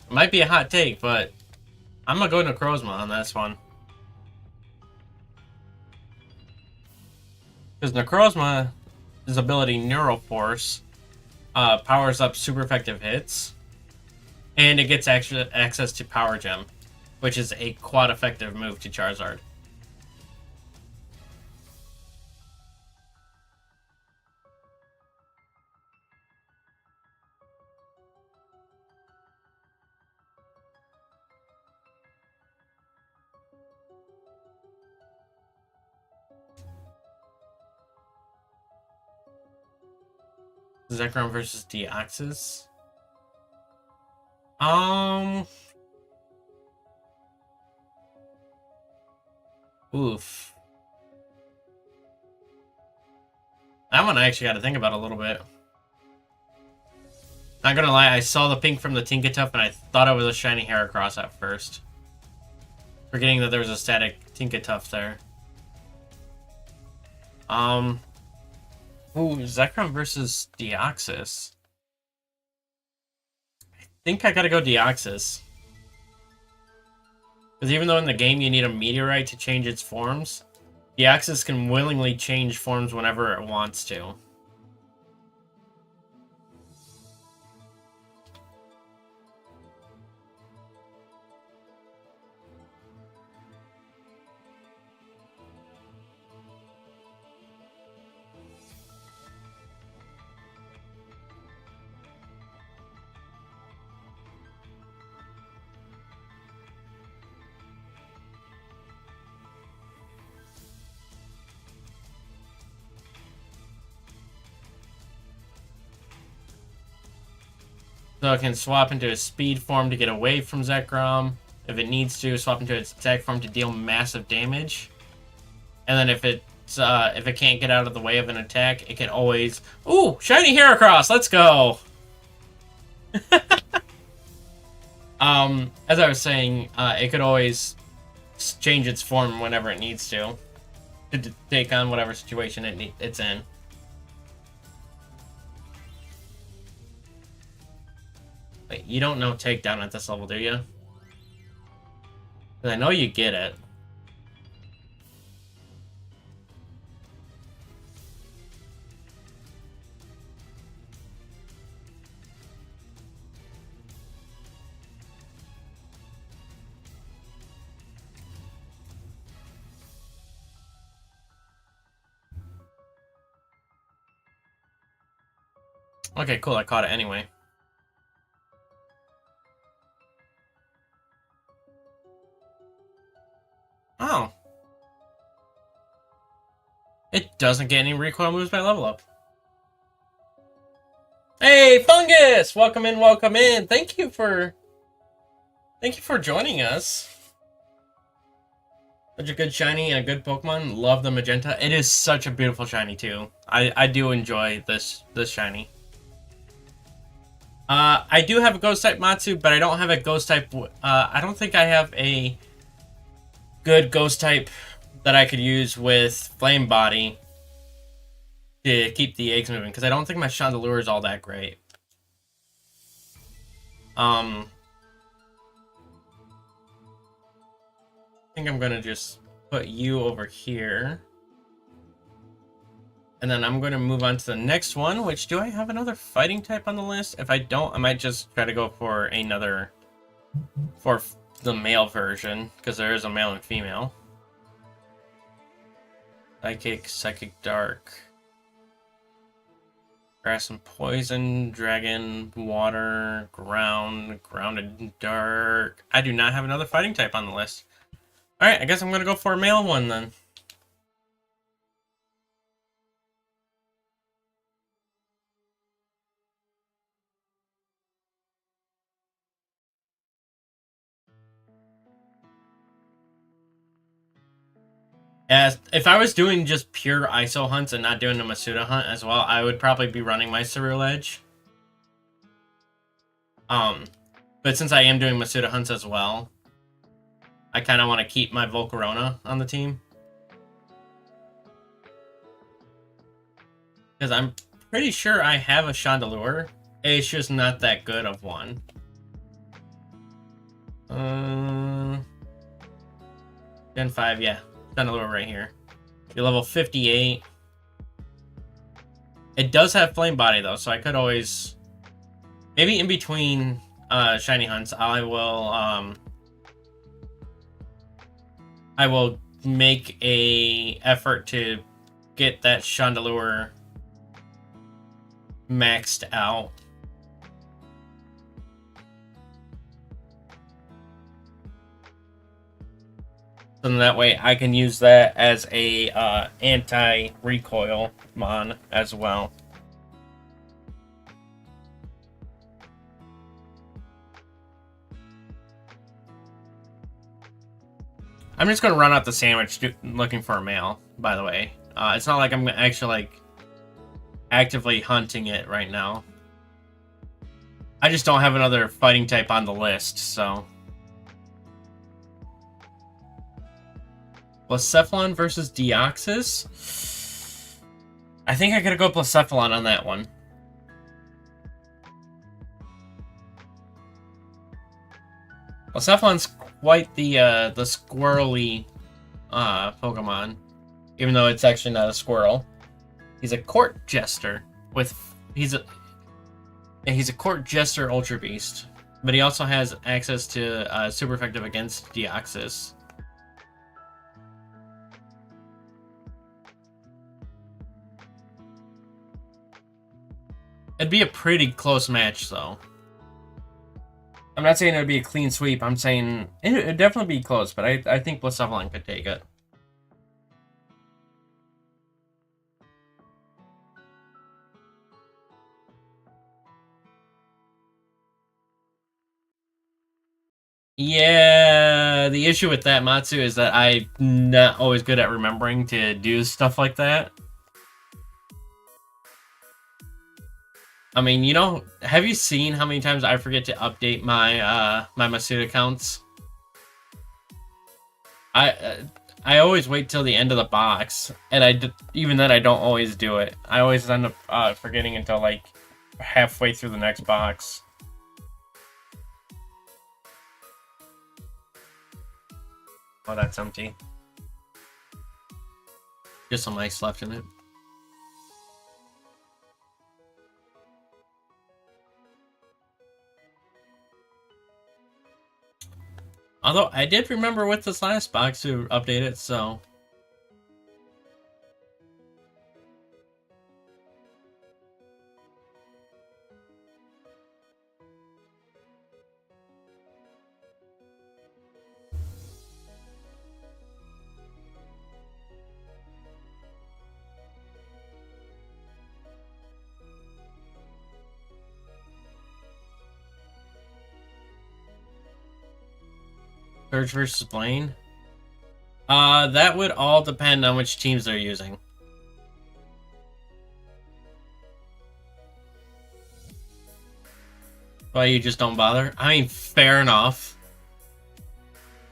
It might be a hot take, but I'm gonna go Necrozma on this one. Because Necrozma's ability Neuroforce powers up super effective hits, and it gets access to Power Gem, which is a quad effective move to Charizard. Zekrom versus Deoxys. Oof. That one I actually got to think about a little bit. Not gonna lie, I saw the pink from the Tinkatuff and I thought it was a shiny Heracross at first. Forgetting that there was a static Tinkatuff there. Ooh, Zekrom versus Deoxys. I think I gotta go Deoxys. Because even though in the game you need a meteorite to change its forms, Deoxys can willingly change forms whenever it wants to. So it can swap into a speed form to get away from Zekrom. If it needs to, swap into its attack form to deal massive damage. And then if it can't get out of the way of an attack, it can always... Ooh! Shiny Heracross! Let's go! As I was saying, it could always change its form whenever it needs to take on whatever situation it's in. Wait, you don't know takedown at this level, do you? Because I know you get it. Okay, cool, I caught it anyway. Oh. It doesn't get any recoil moves by level up. Hey, Fungus! Welcome in, welcome in. Thank you for joining us. Such a good shiny and a good Pokemon. Love the magenta. It is such a beautiful shiny too. I do enjoy this shiny. I do have a ghost type Matsu, but I don't have a ghost type. I don't think I have a good ghost type that I could use with Flame Body to keep the eggs moving, because I don't think my Chandelure is all that great. I think I'm gonna just put you over here. And then I'm going to move on to the next one, which, do I have another fighting type on the list? If I don't, I might just try to go for the male version, because there is a male and female. Psychic Dark. Grass and Poison, Dragon, Water, Ground, Grounded Dark. I do not have another fighting type on the list. Alright, I guess I'm going to go for a male one then. As if I was doing just pure ISO hunts and not doing the Masuda hunt as well, I would probably be running my Ceruledge. But since I am doing Masuda hunts as well, I kind of want to keep my Volcarona on the team. Because I'm pretty sure I have a Chandelure. It's just not that good of one. Gen 5, yeah. Chandelure right here. You're level 58. It does have Flame Body though, so I could always... Maybe in between shiny hunts, I will make a effort to get that Chandelure maxed out. So that way I can use that as a anti-recoil mon as well. I'm just gonna run out the sandwich looking for a male, by the way. It's not like I'm actually, like, actively hunting it right now. I just don't have another fighting type on the list, so... Blacephalon versus Deoxys? I think I gotta go Blacephalon on that one. Blacephalon's quite the squirrely Pokemon, even though it's actually not a squirrel. He's a court jester with he's a court jester Ultra Beast, but he also has access to super effective against Deoxys. It'd be a pretty close match, though. I'm not saying it would be a clean sweep. I'm saying it'd definitely be close, but I think Blacephalon could take it. Yeah, the issue with that, Matsu, is that I'm not always good at remembering to do stuff like that. I mean, you know, have you seen how many times I forget to update my my Masuda counts? I always wait till the end of the box, and even then I don't always do it. I always end up forgetting until like halfway through the next box. Oh, that's empty. Just some ice left in it. Although, I did remember with this last box to update it, so... Surge versus Blaine? That would all depend on which teams they're using. Why you just don't bother? I mean, fair enough.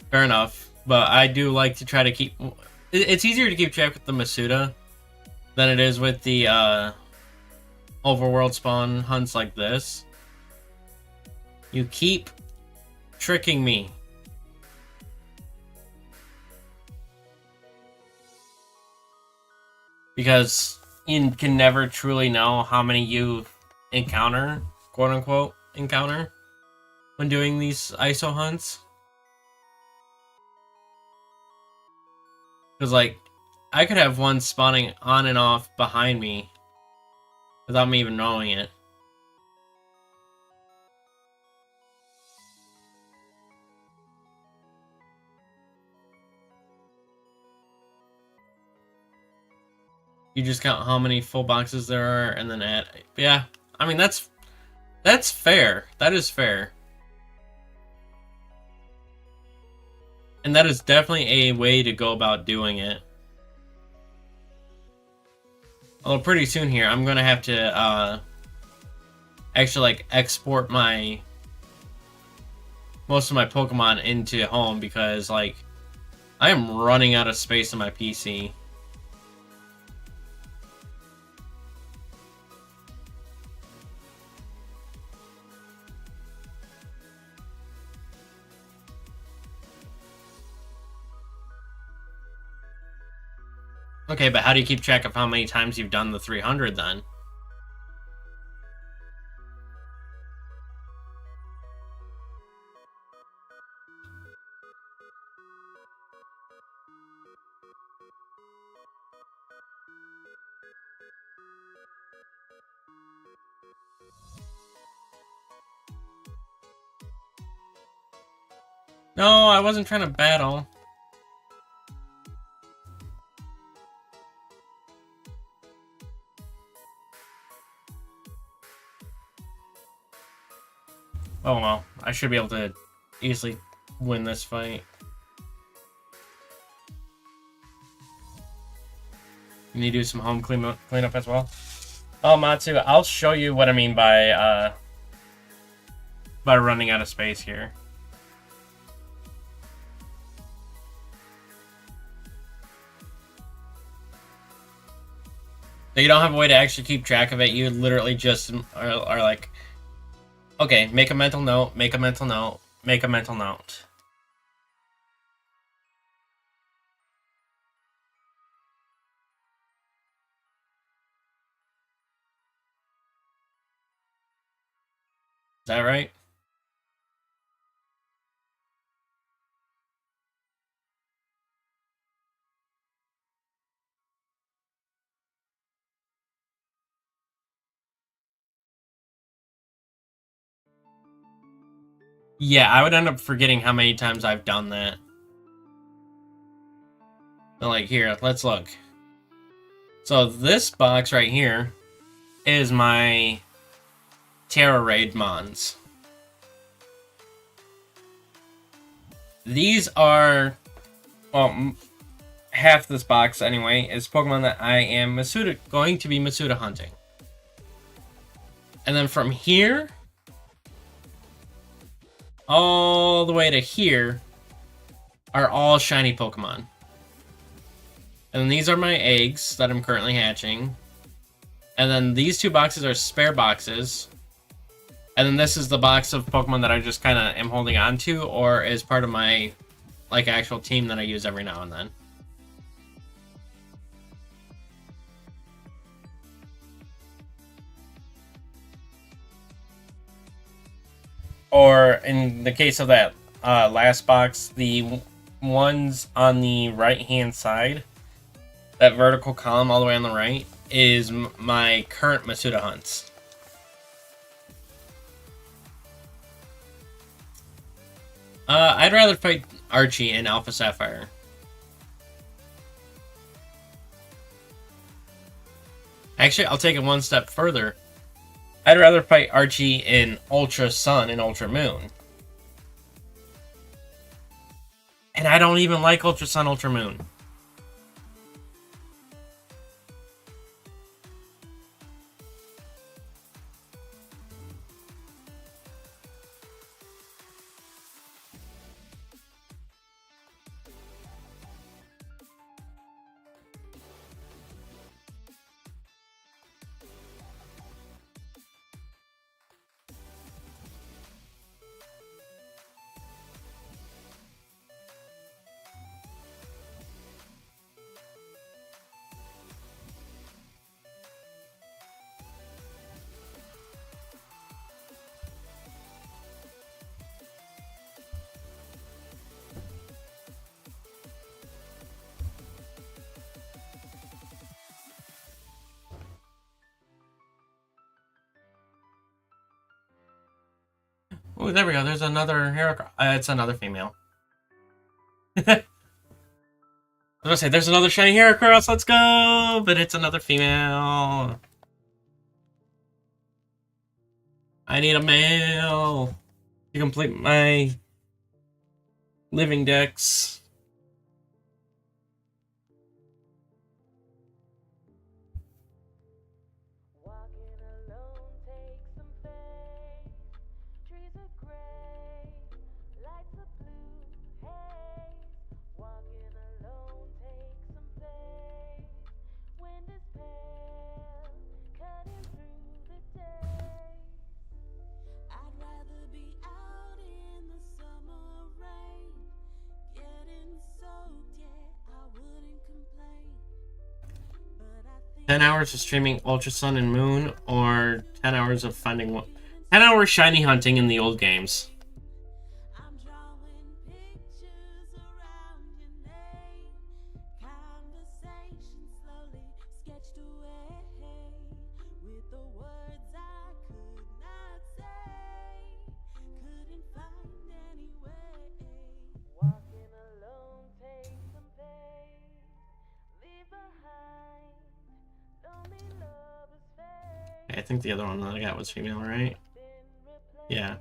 Fair enough. But I do like to try to keep... It's easier to keep track with the Masuda than it is with the overworld spawn hunts like this. You keep tricking me. Because you can never truly know how many you encounter, quote-unquote, encounter, when doing these ISO hunts. Because, like, I could have one spawning on and off behind me without me even knowing it. You just count how many full boxes there are, and then add... Yeah, I mean, that's fair. That is fair. And that is definitely a way to go about doing it. Although pretty soon here, I'm going to have to actually, like, export most of my Pokemon into home because, like, I am running out of space on my PC. Okay, but how do you keep track of how many times you've done the 300 then? No, I wasn't trying to battle. Oh well, I should be able to easily win this fight. Can you do some home cleanup as well? Oh, Matsu, I'll show you what I mean by running out of space here. So you don't have a way to actually keep track of it. You literally just are like, okay, make a mental note, make a mental note, make a mental note. Is that right? Yeah, I would end up forgetting how many times I've done that. So like, here, let's look. So this box right here is my Terra Raid Mons. These are, well, half this box anyway is Pokemon that I am going to be Masuda hunting. And then from here all the way to here are all shiny Pokemon. And then these are my eggs that I'm currently hatching. And then these two boxes are spare boxes. And then this is the box of Pokemon that I just kind of am holding on to, or is part of my, like, actual team that I use every now and then. Or, in the case of that last box, the ones on the right-hand side, that vertical column all the way on the right, is my current Masuda hunts. I'd rather fight Archie in Alpha Sapphire. Actually, I'll take it one step further. I'd rather fight Archie in Ultra Sun and Ultra Moon. And I don't even like Ultra Sun, Ultra Moon. Oh, there we go. There's another Heracross. It's another female. I was gonna say, there's another shiny Heracross. Let's go! But it's another female. I need a male to complete my living dex. "10 hours of streaming Ultra Sun and Moon, or 10 hours of finding 10 hours shiny hunting in the old games." I think the other one that I got was female, right? Yeah.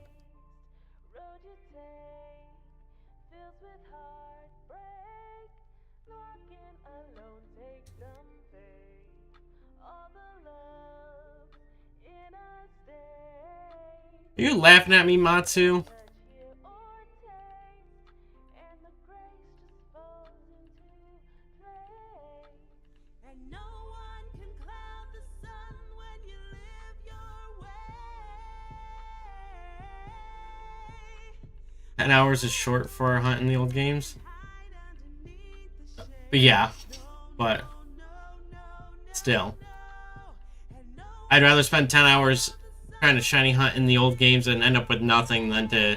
Are you laughing at me, Matsu? Ten hours is short for a hunt in the old games. But yeah, but still. I'd rather spend 10 hours trying to shiny hunt in the old games and end up with nothing than to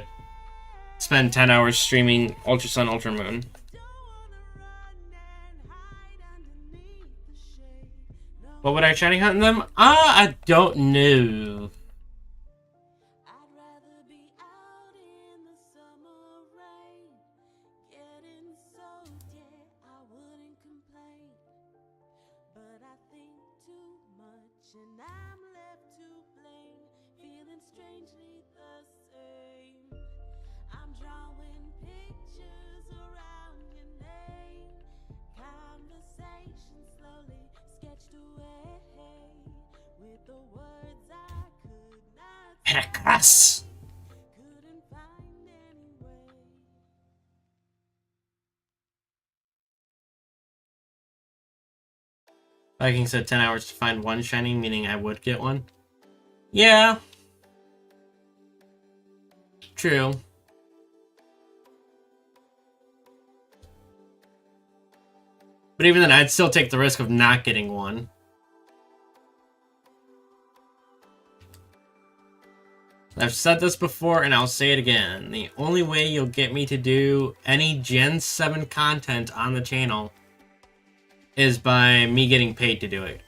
spend 10 hours streaming Ultra Sun, Ultra Moon. What would I shiny hunt in them? I don't know. Heckas! Viking said 10 hours to find one shiny, meaning I would get one. Yeah. True. But even then, I'd still take the risk of not getting one. I've said this before, and I'll say it again. The only way you'll get me to do any Gen 7 content on the channel is by me getting paid to do it.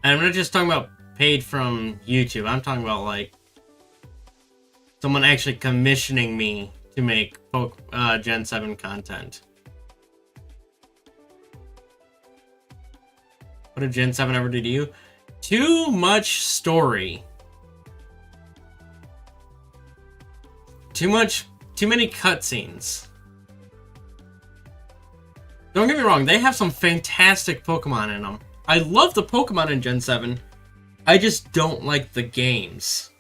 And I'm not just talking about paid from YouTube. I'm talking about, like, someone actually commissioning me to make Gen 7 content. What did Gen 7 ever do to you? Too much story. Too many cutscenes. Don't get me wrong, they have some fantastic Pokemon in them. I love the Pokemon in Gen 7. I just don't like the games.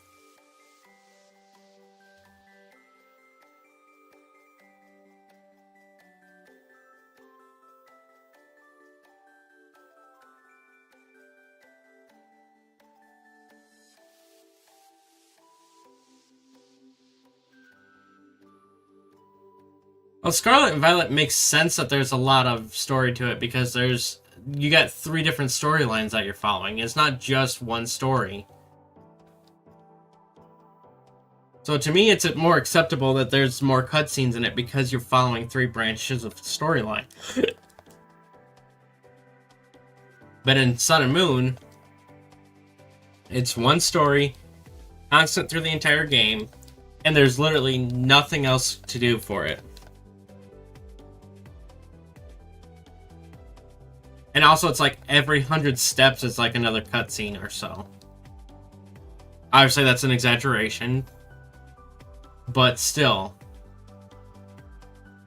Well, Scarlet and Violet makes sense that there's a lot of story to it because you got 3 different storylines that you're following. It's not just one story. So to me, it's more acceptable that there's more cutscenes in it because you're following 3 branches of storyline. But in Sun and Moon, it's one story, constant through the entire game, and there's literally nothing else to do for it. And also, it's like every 100 steps is like another cutscene or so. Obviously, that's an exaggeration. But still.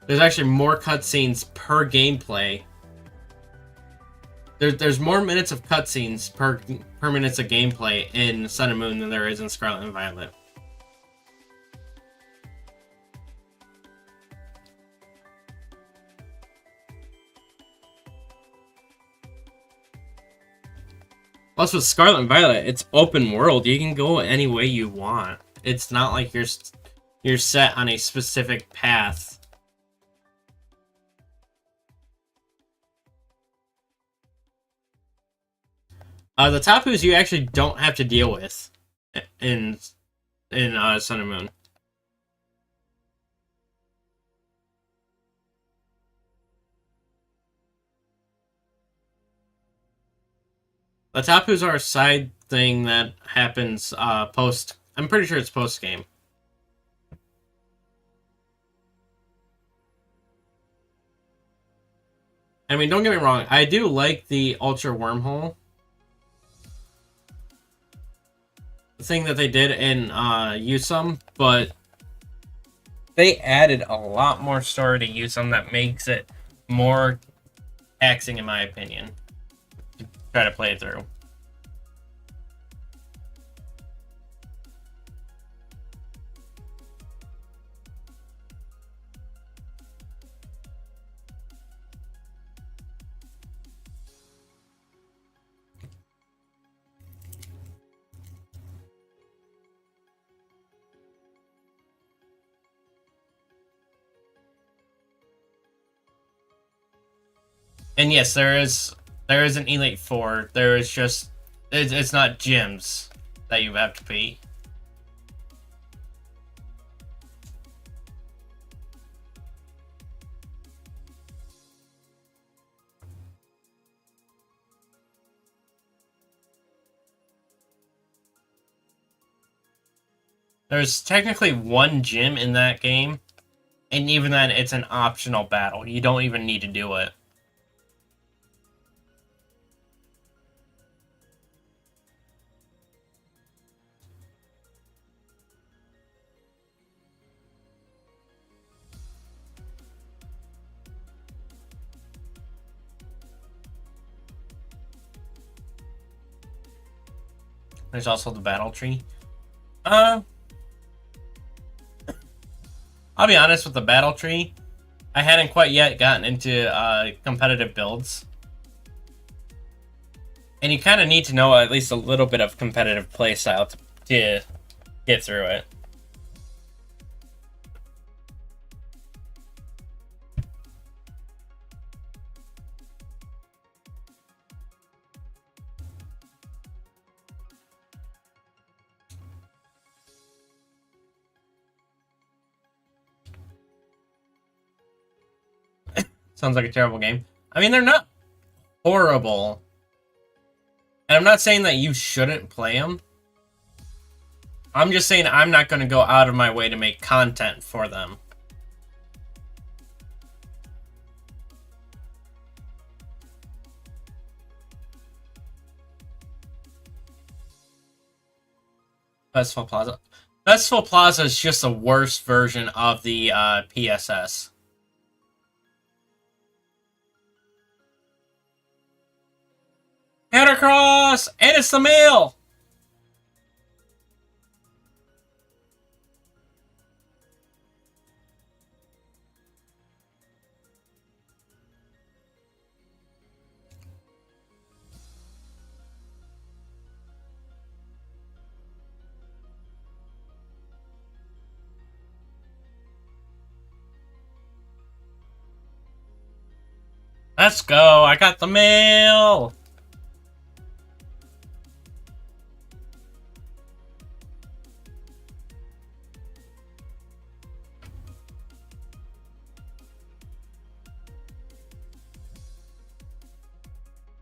There's actually more cutscenes per gameplay. There's more minutes of cutscenes per minutes of gameplay in Sun and Moon than there is in Scarlet and Violet. Plus, with Scarlet and Violet, it's open world. You can go any way you want. It's not like you're set on a specific path. The Tapus you actually don't have to deal with in Sun and Moon. The Tapus are a side thing that happens post. I'm pretty sure it's post game. I mean, don't get me wrong. I do like the Ultra Wormhole. The thing that they did in Usum, but they added a lot more story to Usum that makes it more taxing, in my opinion, to try to play it through. And yes, there is an Elite Four. There is just it's not gyms that you have to beat. There's technically one gym in that game, and even then, it's an optional battle. You don't even need to do it. There's also the battle tree. I'll be honest with the battle tree. I hadn't quite yet gotten into competitive builds. And you kind of need to know at least a little bit of competitive playstyle to get through it. Sounds like a terrible game. I mean, they're not horrible. And I'm not saying that you shouldn't play them. I'm just saying I'm not going to go out of my way to make content for them. Festival Plaza. Festival Plaza is just a worse version of the PSS. Headercross! And it's the mail! Let's go! I got the mail!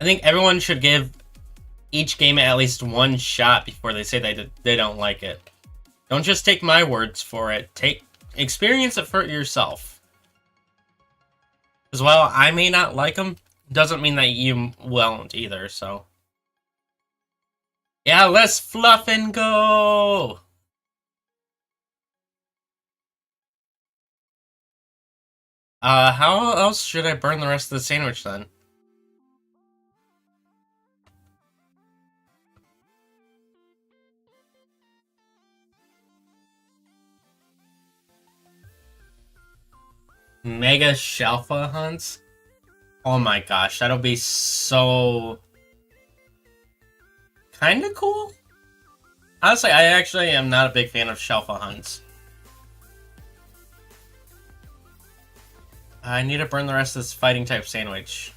I think everyone should give each game at least one shot before they say they don't like it. Don't just take my words for it. Experience it for yourself. As well, I may not like them, doesn't mean that you won't either, so. Yeah, let's fluff and go! How else should I burn the rest of the sandwich then? Mega Shelfa hunts? Oh my gosh, that'll be so... kinda cool? Honestly, I actually am not a big fan of Shelfa hunts. I need to burn the rest of this fighting type sandwich.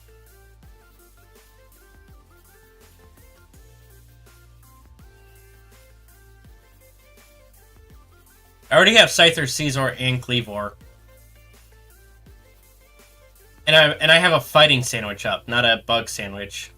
I already have Scyther, Caesar, and Cleavor. And I have a fighting sandwich up, not a bug sandwich.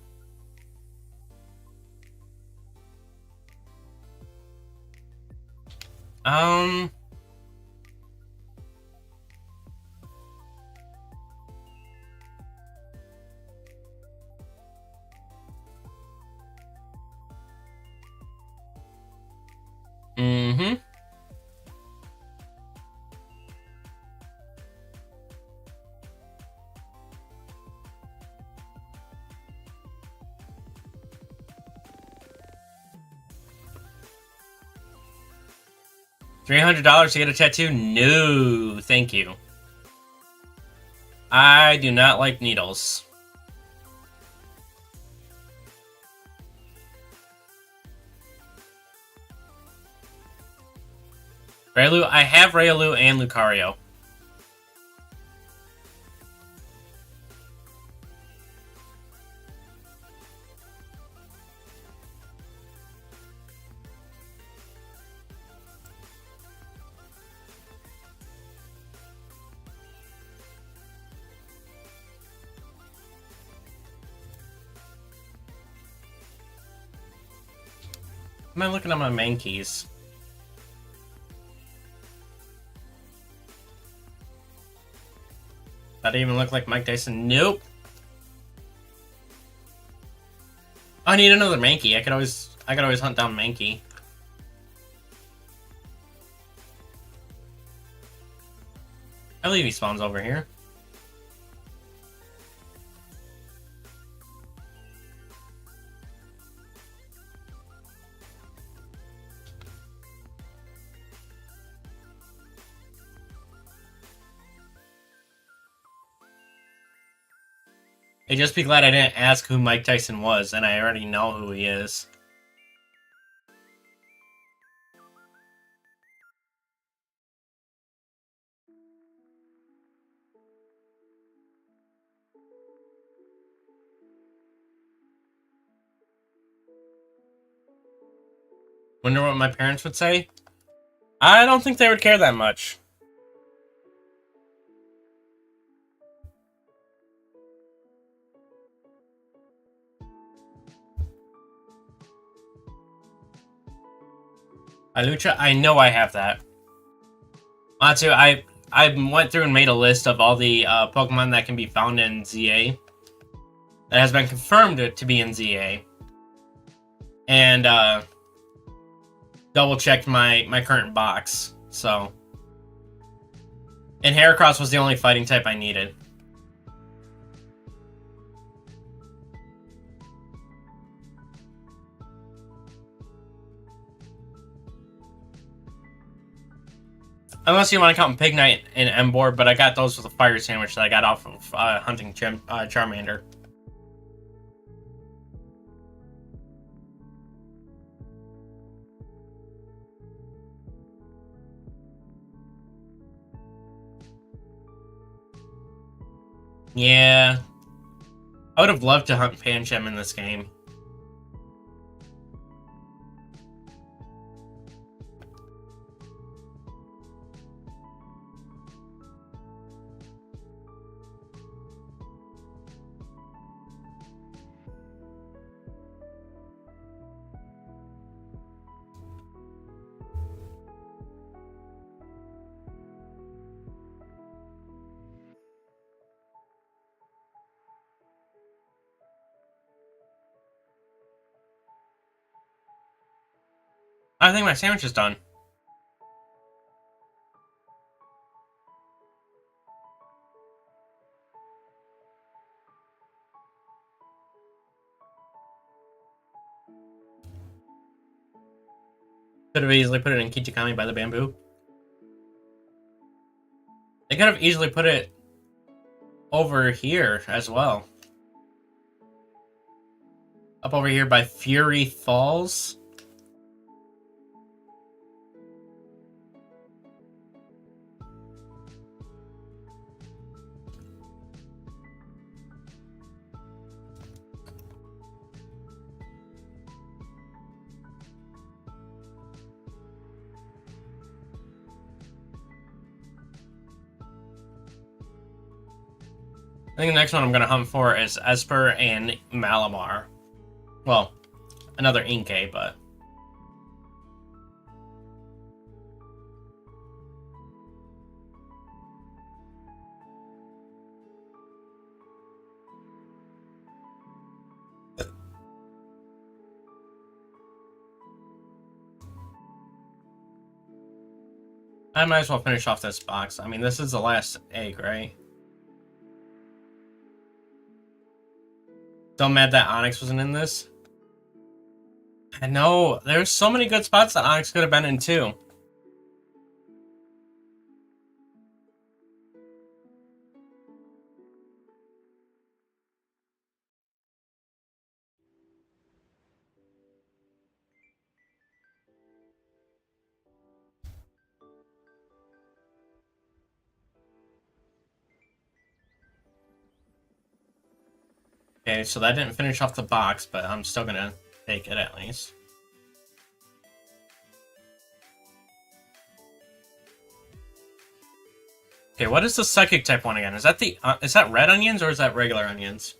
$300 to get a tattoo? No, thank you. I do not like needles. Raylu, I have Raylu and Lucario. Am I looking at my main keys? That even look like Mike Tyson? Nope. I need another Mankey. I could always hunt down Mankey. I believe he spawns over here. Hey, just be glad I didn't ask who Mike Tyson was, and I already know who he is. Wonder what my parents would say? I don't think they would care that much. Lucha, I know I have that. Matsu, I went through and made a list of all the Pokemon that can be found in ZA. That has been confirmed to be in ZA. And double checked my current box. So, and Heracross was the only fighting type I needed. Unless you want to count Pignite and Emboar, but I got those with a fire sandwich that I got off of hunting Charmander. Yeah. I would have loved to hunt Pancham in this game. I think my sandwich is done. Could have easily put it in Kichikami by the bamboo. They could have easily put it over here as well. Up over here by Fury Falls. I think the next one I'm going to hunt for is Esper and Malamar. Well, another Inkay, but... I might as well finish off this box. I mean, this is the last egg, right? So mad that Onyx wasn't in this. I know. There's so many good spots that Onyx could have been in, too. Okay, so that didn't finish off the box, but I'm still gonna take it at least. Okay, what is the psychic type one again? Is that red onions or is that regular onions?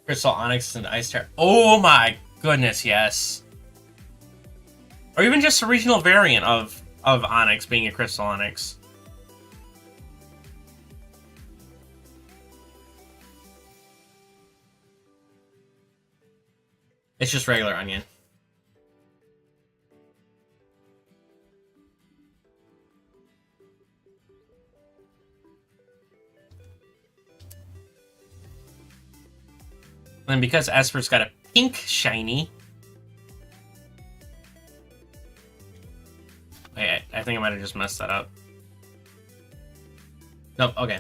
Crystal Onyx and Ice Terror. Oh my goodness, yes. Or even just a regional variant of Onyx being a Crystal Onyx. It's just regular onion. And because Esper's got a pink shiny... Wait, I think I might have just messed that up. Nope, okay.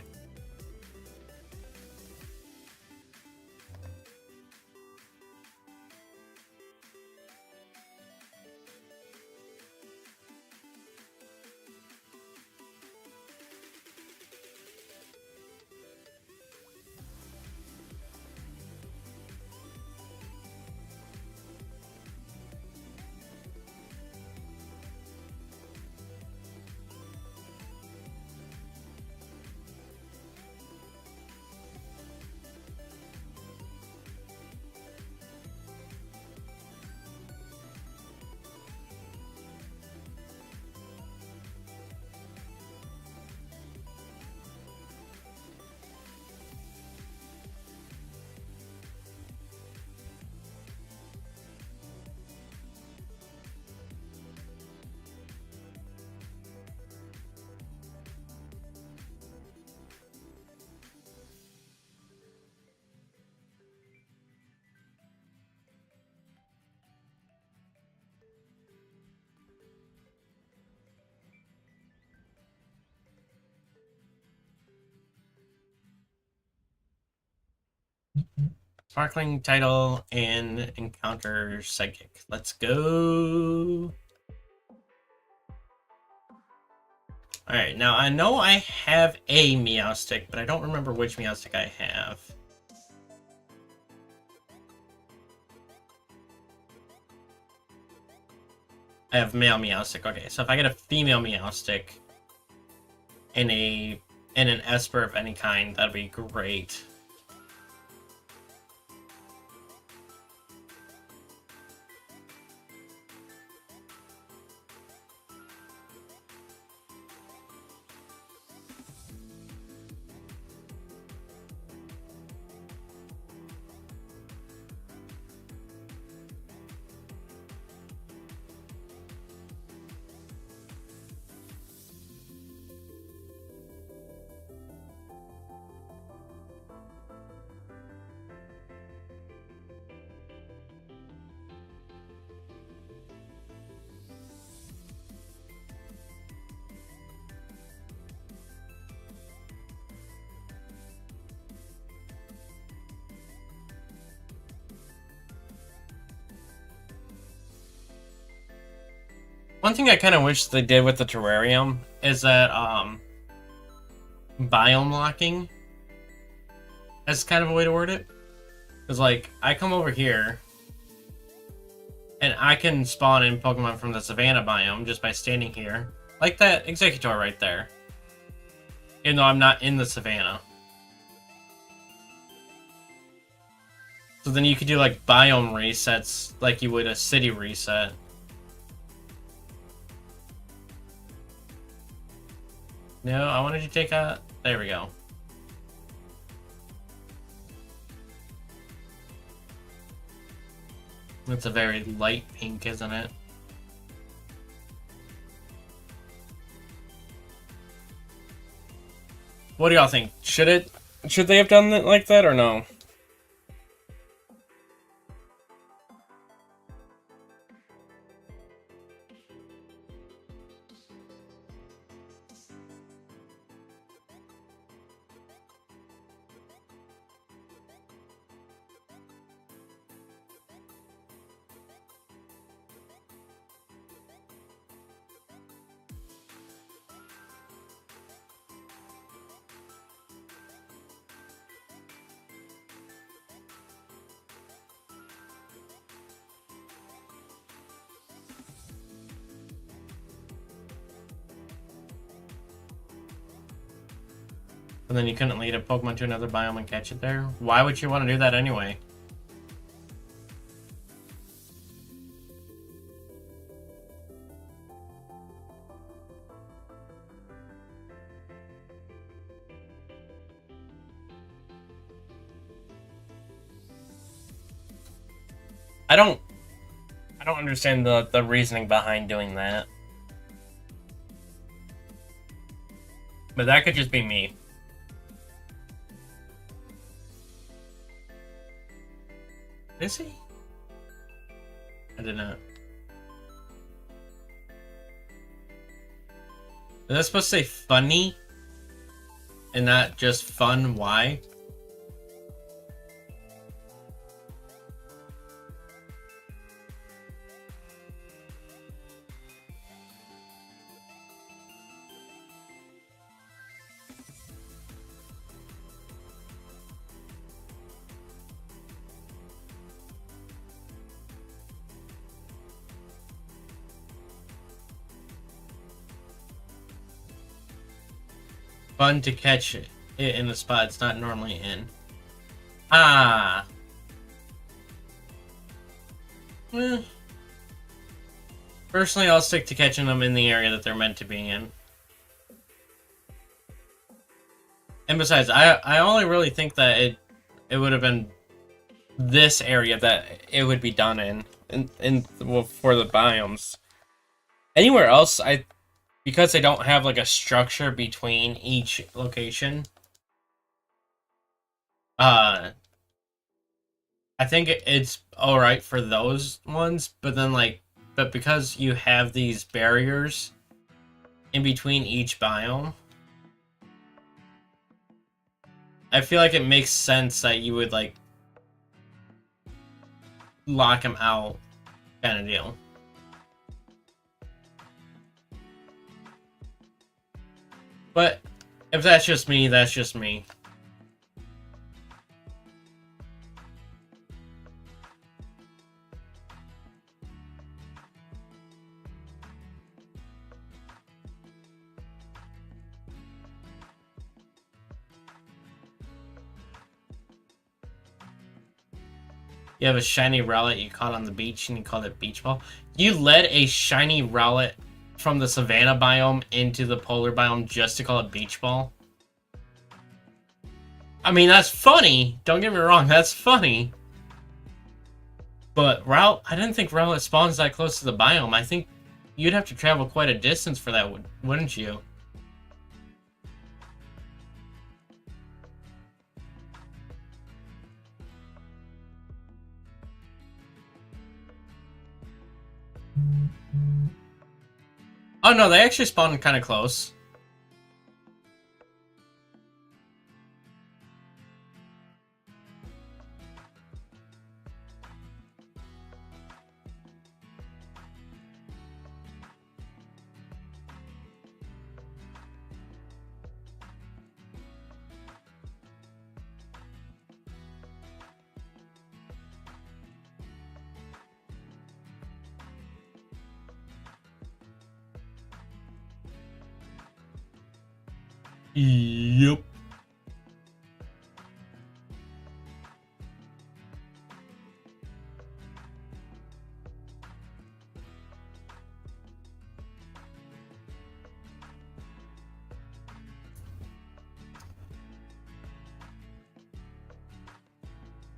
Sparkling title and encounter psychic. Let's go. Alright, now I know I have a Meowstic, but I don't remember which Meowstic I have. I have male Meowstic. Okay, so if I get a female Meowstic and an Esper of any kind, that'd be great. One thing I kind of wish they did with the terrarium is that biome locking as kind of a way to word it. Because, like, I come over here and I can spawn in Pokemon from the Savannah biome just by standing here. Like that Executor right there. Even though I'm not in the Savannah. So then you could do, like, biome resets like you would a city reset. No, I wanted to take a... There we go. It's a very light pink, isn't it? What do y'all think? Should they have done it like that or no? And then you couldn't lead a Pokemon to another biome and catch it there? Why would you want to do that anyway? I don't understand the reasoning behind doing that. But that could just be me. Is he? I did not. Is that supposed to say funny? And not just fun? Why? Fun to catch it in a spot it's not normally in. Ah. Personally, I'll stick to catching them in the area that they're meant to be in. And besides, I only really think that it would have been this area that it would be done in well, for the biomes. Anywhere else, because they don't have like a structure between each location, I think it's all right for those ones, but then but because you have these barriers in between each biome, I feel like it makes sense that you would lock them out, kind of deal. But if that's just me, that's just me. You have a shiny Rowlet you caught on the beach and you called it Beach Ball. You led a shiny Rowlet from the Savannah biome into the Polar biome just to call it Beach Ball? I mean, that's funny. Don't get me wrong, that's funny. But I didn't think Rowlet spawns that close to the biome. I think you'd have to travel quite a distance for that, wouldn't you? Oh no, they actually spawned kind of close. Yep.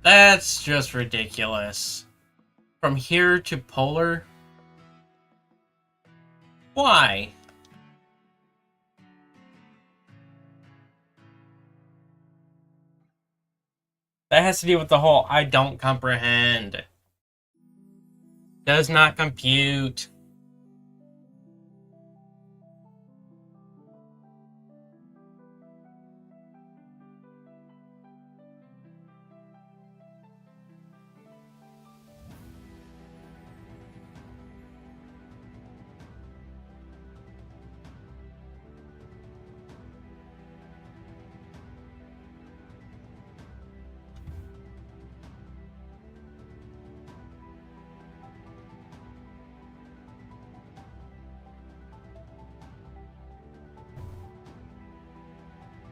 That's just ridiculous. From here to Polar? Why? That has to do with the whole I don't comprehend. Does not compute.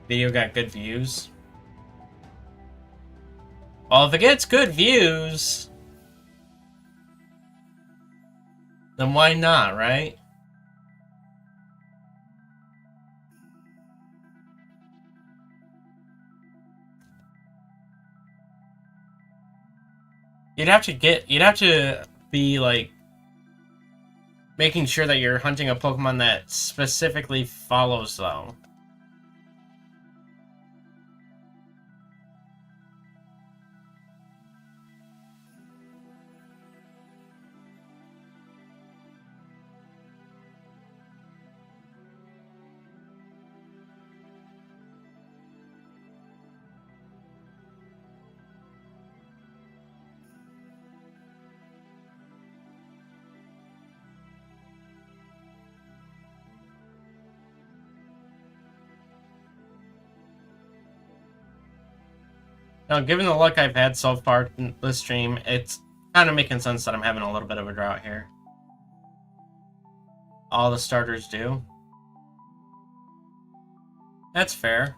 Video got good views. Well, if it gets good views, then why not, right? You'd have to be like making sure that you're hunting a Pokemon that specifically follows though. Now, given the luck I've had so far in this stream, it's kind of making sense that I'm having a little bit of a drought here. All the starters do. That's fair.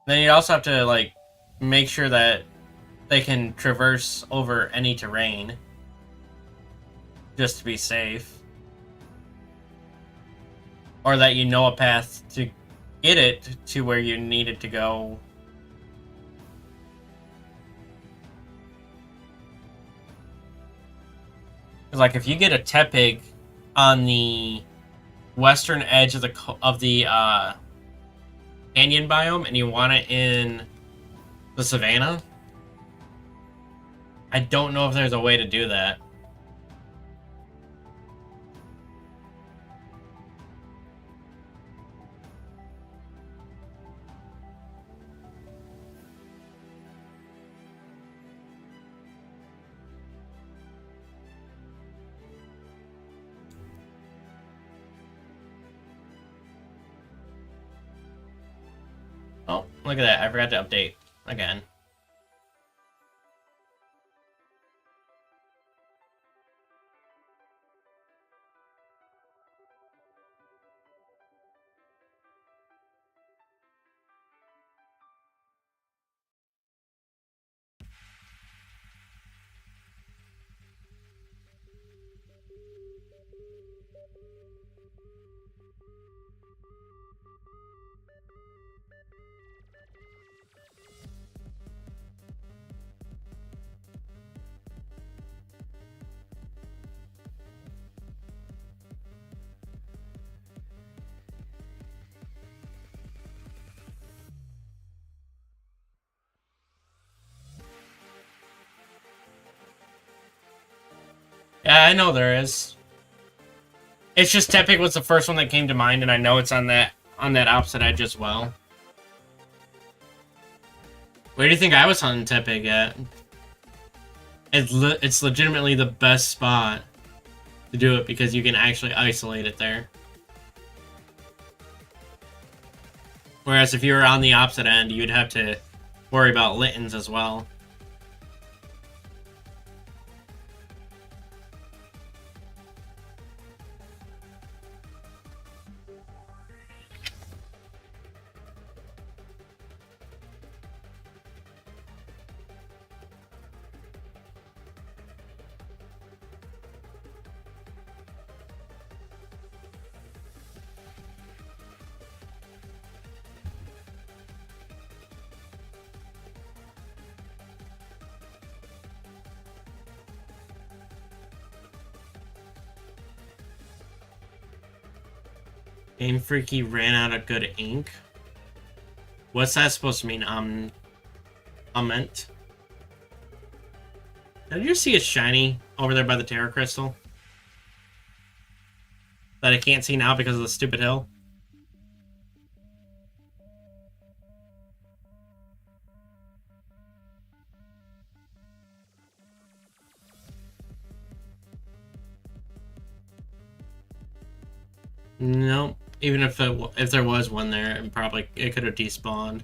Then you also have to, like, make sure that they can traverse over any terrain. Just to be safe. Or that you know a path to get it to where you need it to go. Like, if you get a Tepig on the western edge of the canyon biome and you want it in the savannah, I don't know if there's a way to do that. Oh, look at that. I forgot to update again. Yeah, I know there is. It's just Tepig was the first one that came to mind, and I know it's on that opposite edge as well. Where do you think I was hunting Tepig at? It's legitimately the best spot to do it because you can actually isolate it there. Whereas if you were on the opposite end, you'd have to worry about Littens as well. Game Freaky ran out of good ink. What's that supposed to mean? Comment. Did you see a shiny over there by the Terra Crystal? That I can't see now because of the stupid hill? Nope. Even if there was one there, it could have despawned.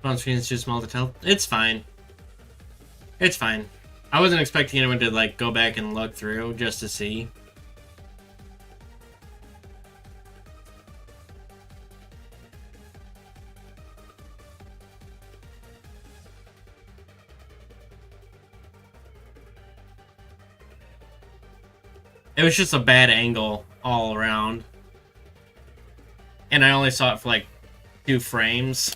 On screen is too small to tell. It's fine. It's fine. I wasn't expecting anyone to like go back and look through just to see. It was just a bad angle all around. And I only saw it for like 2 frames.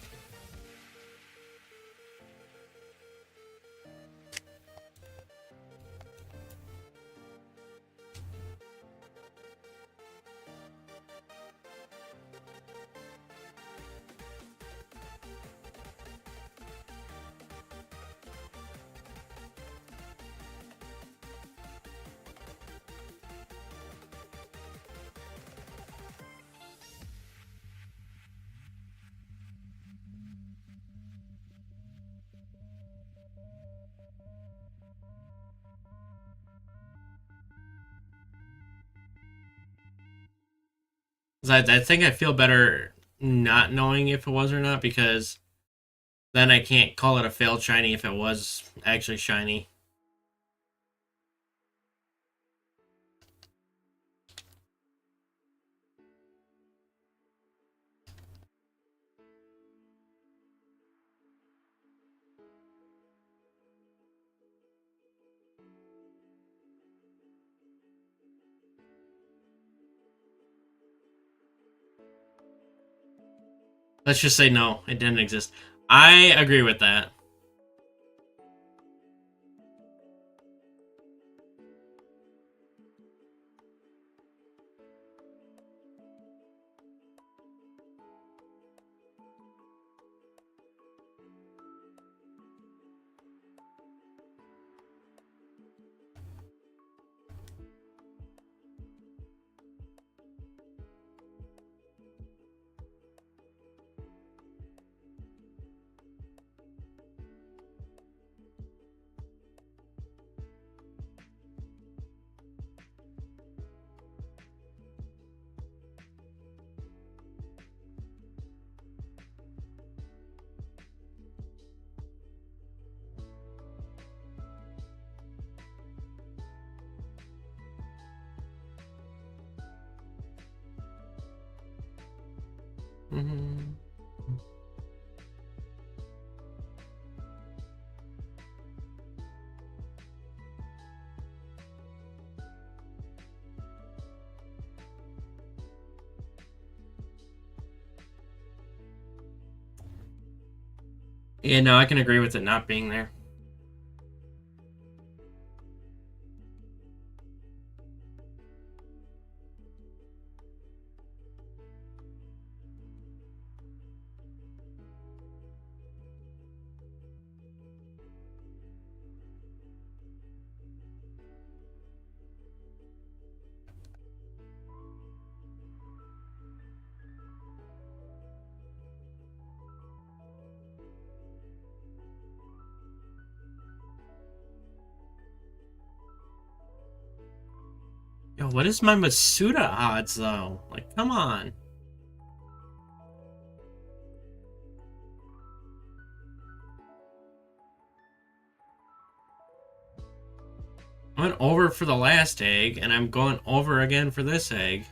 I think I feel better not knowing if it was or not, because then I can't call it a failed shiny if it was actually shiny. Let's just say no, it didn't exist. I agree with that. Mm-hmm. Yeah, no, I can agree with it not being there. Yo, what is my Masuda odds, though? Like, come on. I went over for the last egg, and I'm going over again for this egg.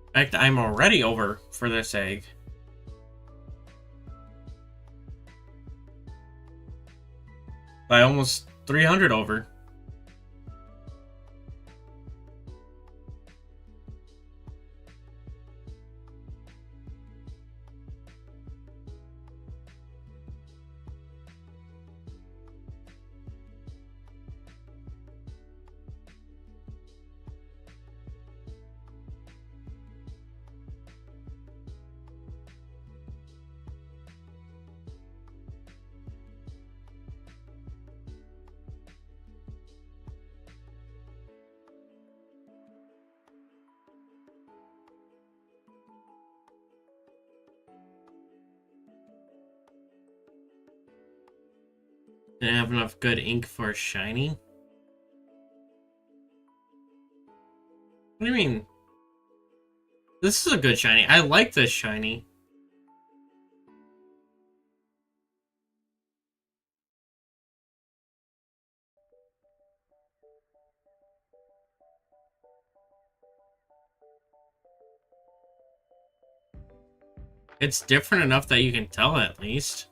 In fact, I'm already over for this egg. By almost 300 over. Didn't have enough good ink for shiny? What do you mean? This is a good shiny. I like this shiny. It's different enough that you can tell at least.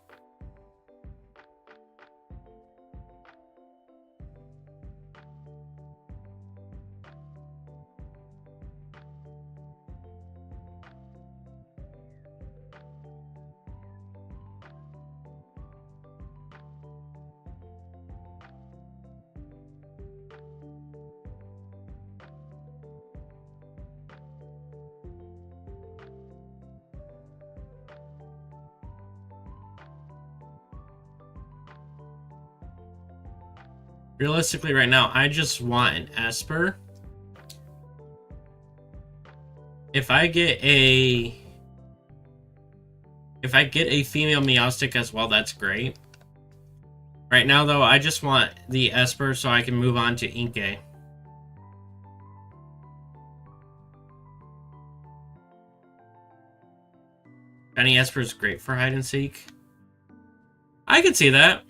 Realistically, right now, I just want an Esper. If I get a female Meowstic as well, that's great. Right now, though, I just want the Esper so I can move on to Inkay. Shiny Esper is great for hide and seek. I could see that.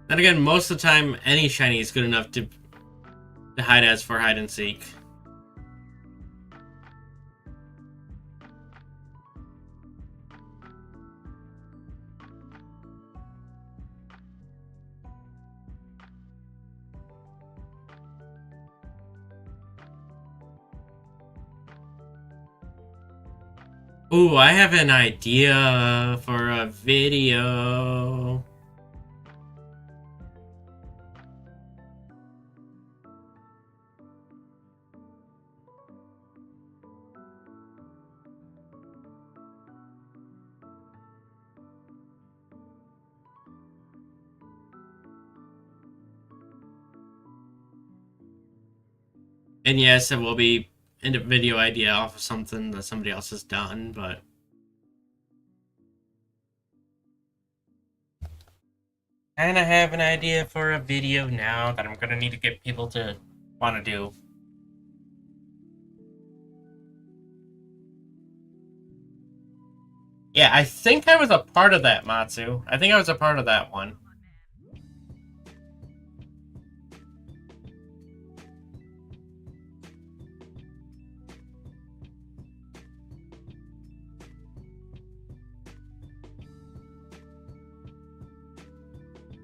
And again, most of the time, any shiny is good enough to hide as for hide and seek. Ooh, I have an idea for a video. And yes, it will be a video idea off of something that somebody else has done, but kind of have an idea for a video now that I'm gonna need to get people to want to do. Yeah, I think I was a part of that, Matsu. I think I was a part of that one.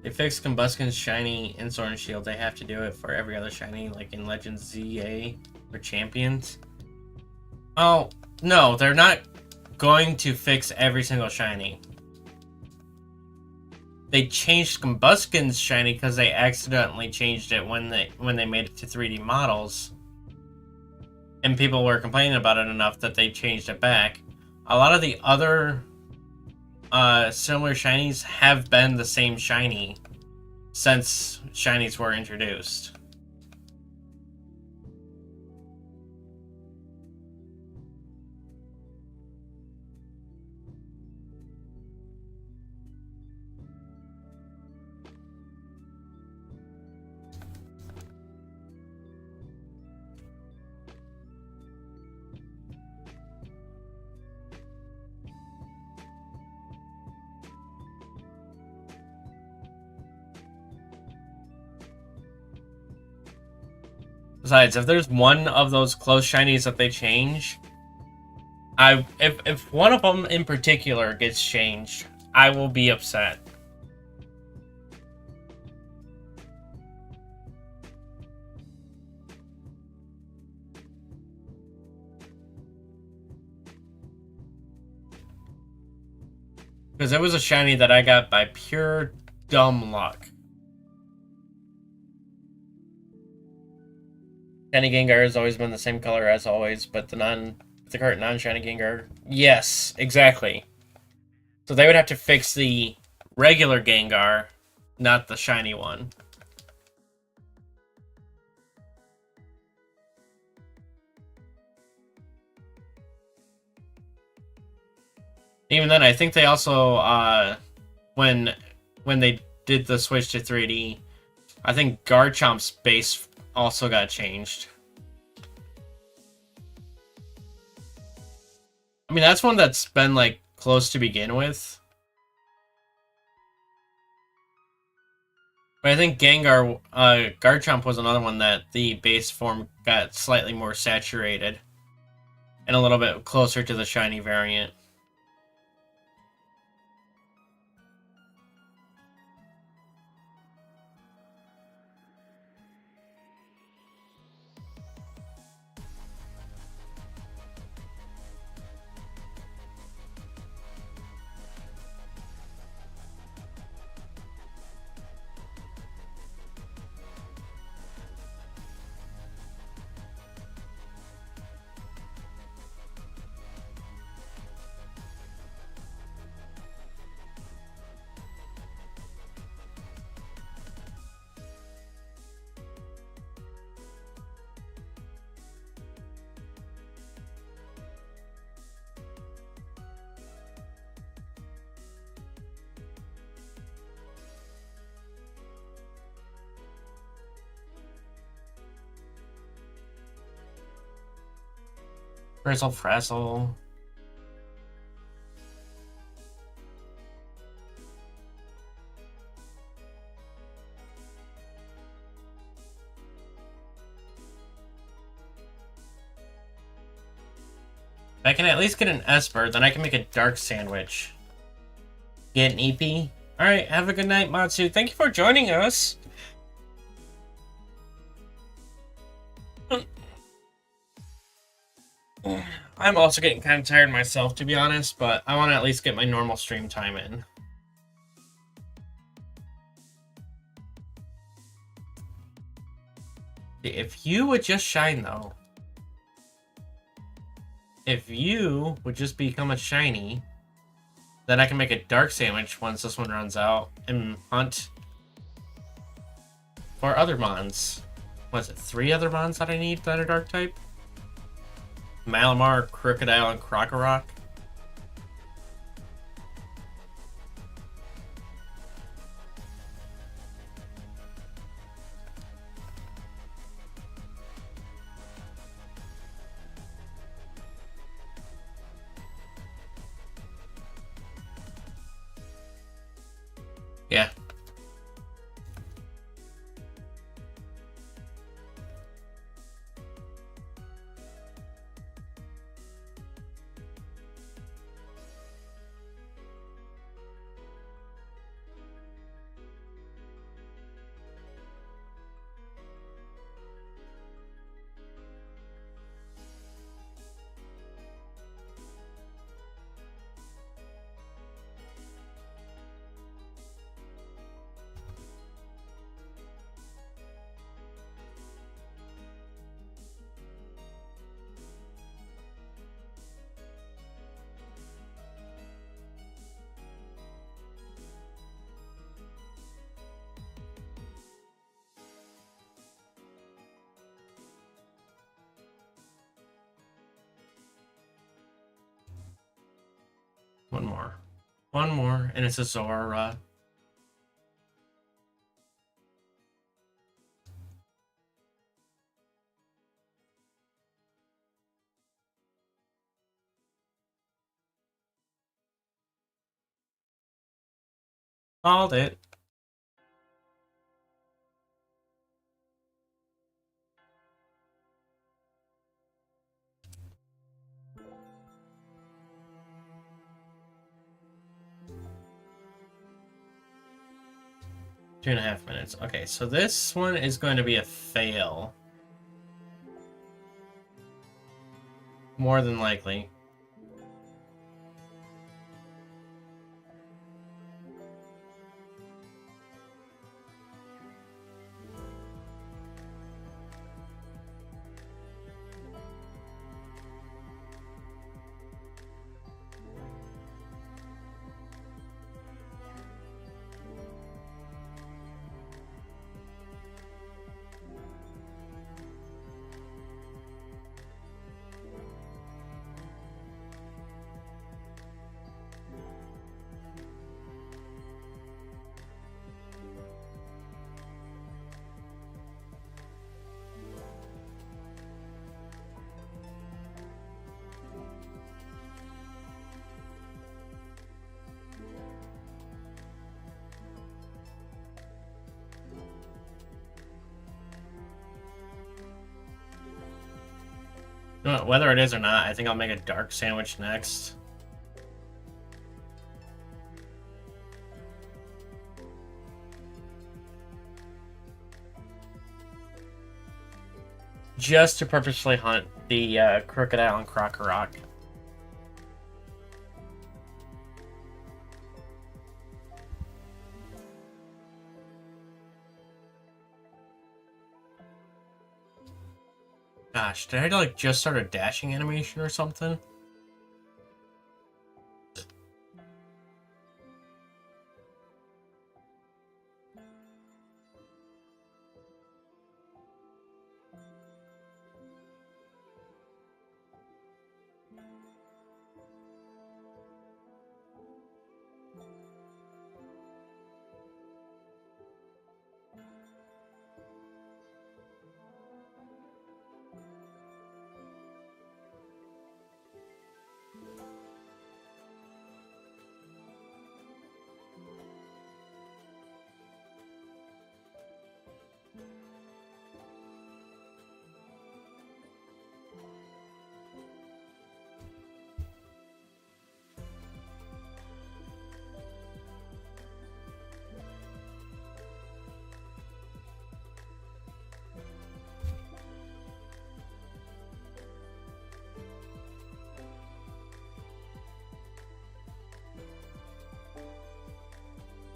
They fixed Combusken's shiny in Sword and Shield. They have to do it for every other shiny, like in Legends ZA or Champions. Oh, no, they're not going to fix every single shiny. They changed Combusken's shiny because they accidentally changed it when they made it to 3D models. And people were complaining about it enough that they changed it back. A lot of the other similar shinies have been the same shiny since shinies were introduced. Besides, if there's one of those close shinies that they change, if one of them in particular gets changed, I will be upset. Because it was a shiny that I got by pure dumb luck. Shiny Gengar has always been the same color as always, but the current non-shiny Gengar, yes, exactly. So they would have to fix the regular Gengar, not the shiny one. Even then, I think they also when they did the switch to 3D, I think Garchomp's base also got changed. I mean, that's one that's been like close to begin with. But I think Garchomp was another one that the base form got slightly more saturated and a little bit closer to the shiny variant. Frizzle Frazzle. If I can at least get an Esper, then I can make a Dark Sandwich. Get an EP. Alright, have a good night, Matsu. Thank you for joining us. I'm also getting kind of tired myself, to be honest, but I want to at least get my normal stream time in. If you would just shine, though. If you would just become a shiny, then I can make a Dark Sandwich once this one runs out and hunt for other mons. What is it, 3 other mons that I need that are Dark type? Malamar, Crocodile, and Krokorok. Yeah. One more. One more, and it's a Zora. Called it. Two and a half minutes. Okay, so this one is going to be a fail. More than likely. Whether it is or not, I think I'll make a dark sandwich next. Just to purposely hunt the crocodile and Crocker. Gosh, did I like just start a dashing animation or something?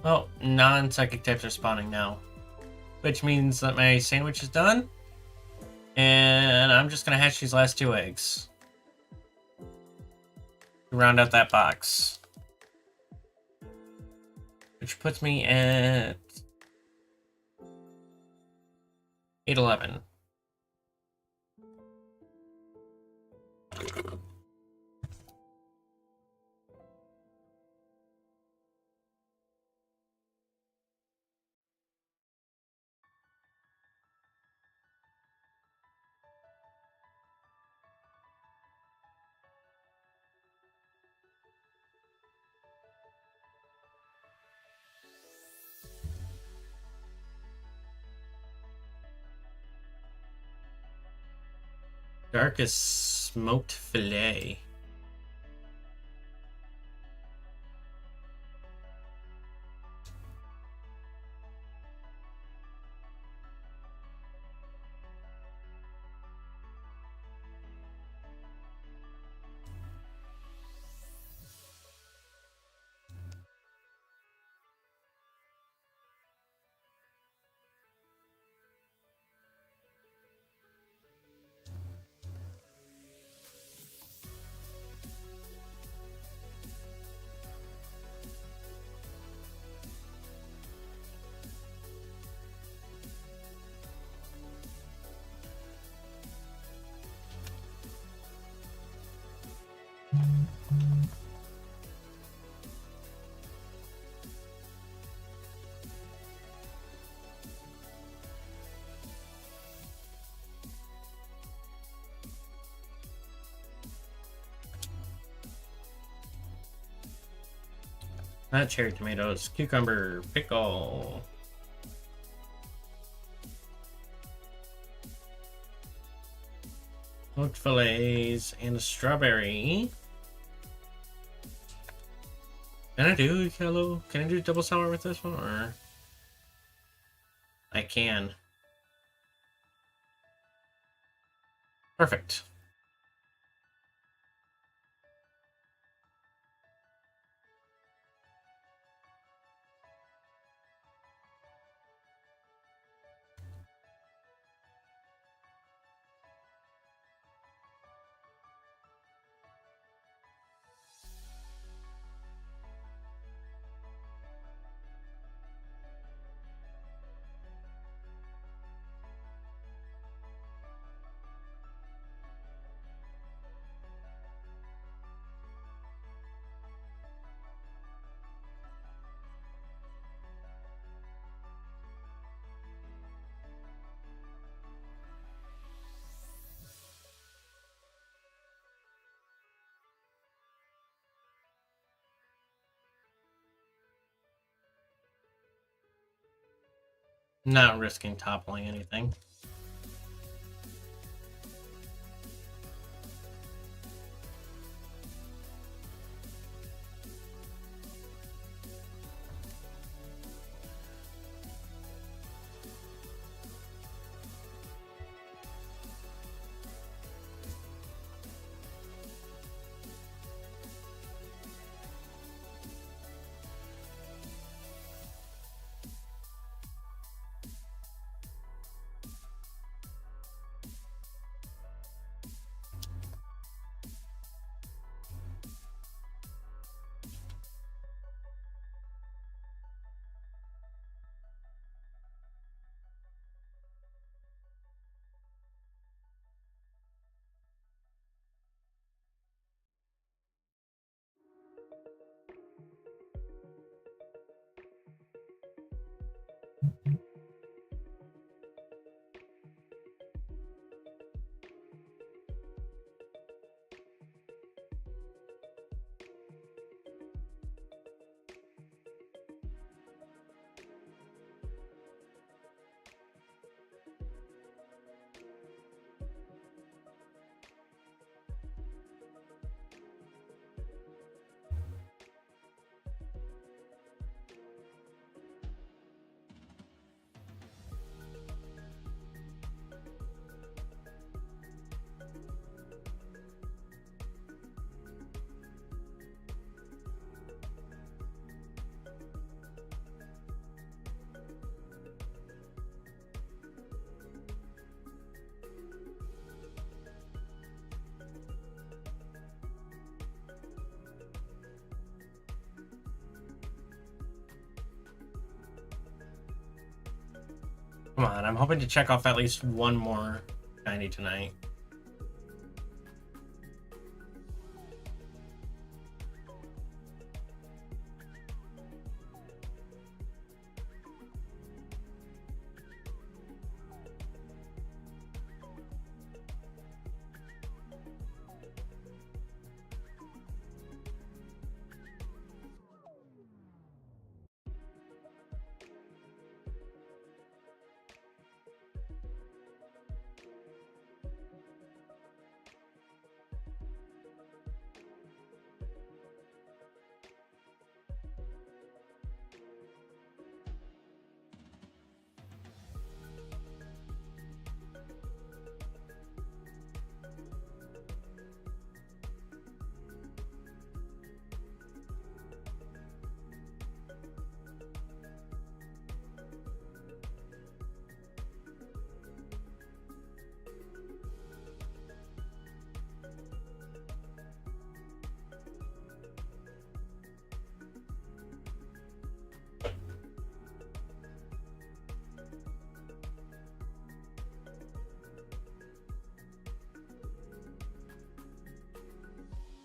Well, non-psychic types are spawning now, which means that my sandwich is done, and I'm just gonna hatch these last 2 eggs to round out that box, which puts me at 811. Darkest smoked fillet. Not cherry tomatoes, cucumber, pickle. Smoked fillets and a strawberry. Can I do yellow? Can I do double sour with this one, or I can? Perfect. Not risking toppling anything. Come on, I'm hoping to check off at least one more shiny tonight.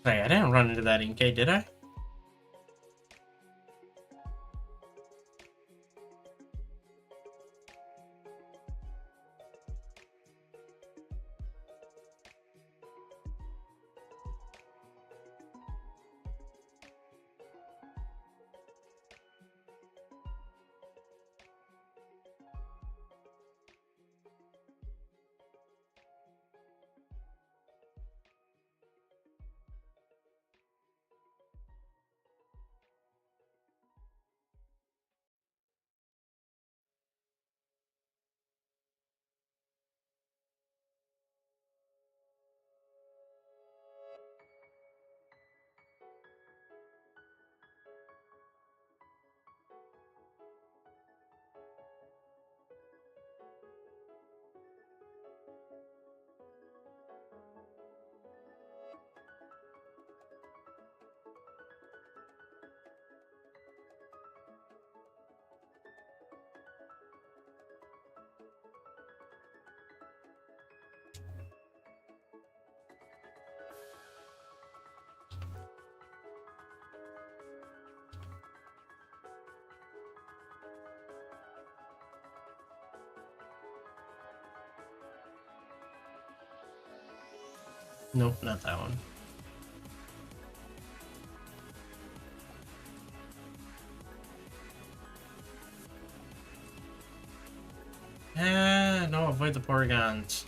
Hey, I didn't run into that Inkay, did I? Nope, not that one. No, avoid the Porygons.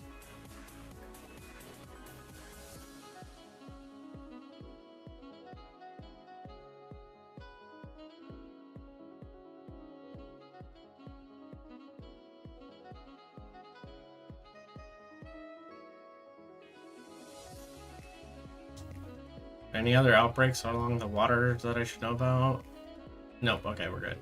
Any other outbreaks along the water that I should know about? Nope, okay, we're good.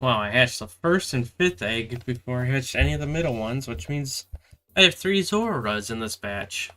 Wow, I hatched the first and fifth egg before I hatched any of the middle ones, which means I have 3 Zoras in this batch.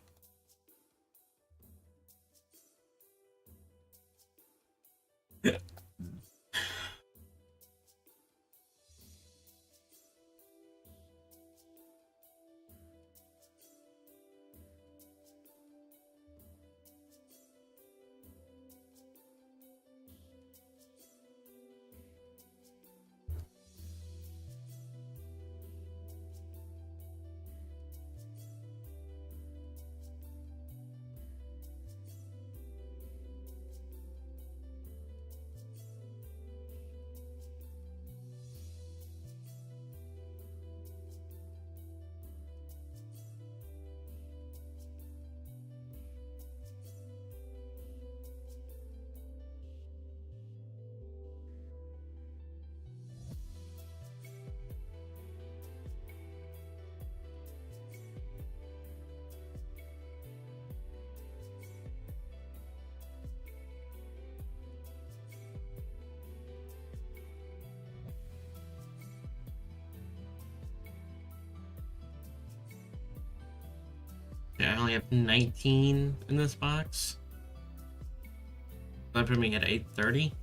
Yeah, I only have 19 in this box. That put me at 830.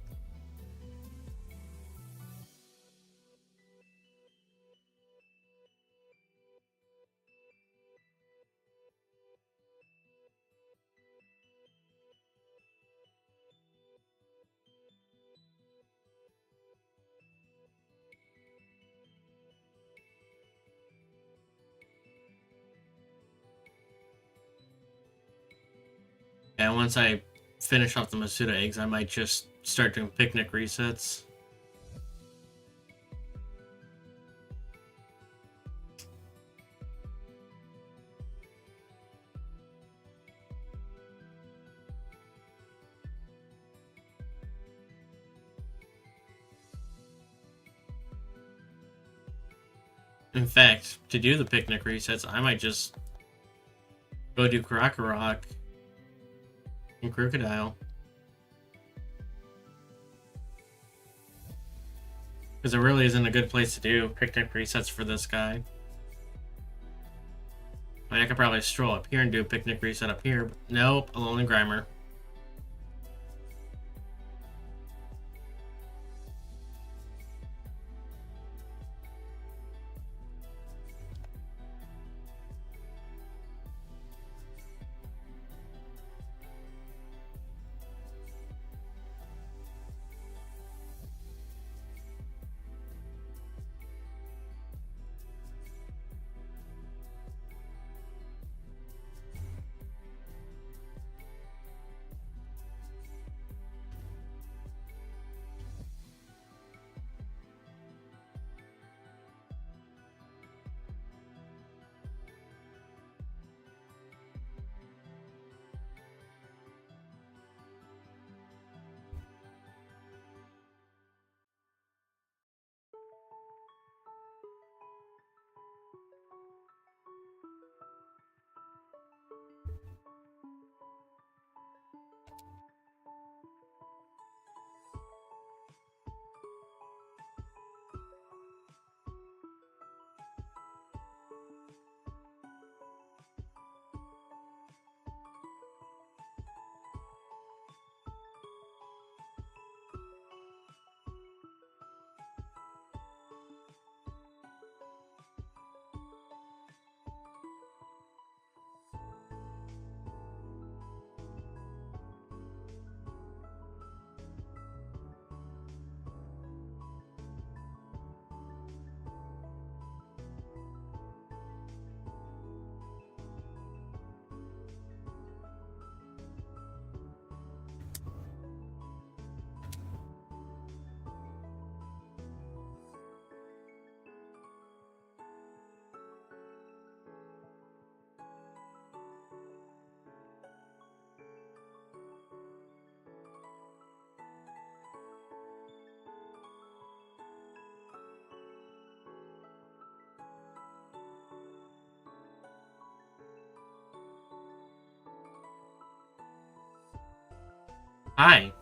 And once I finish off the Masuda eggs, I might just start doing picnic resets. In fact, to do the picnic resets, I might just go do Rock and Crocodile. Because it really isn't a good place to do picnic resets for this guy. I mean, I could probably stroll up here and do a picnic reset up here, but nope, a Lonely Grimer. Hi.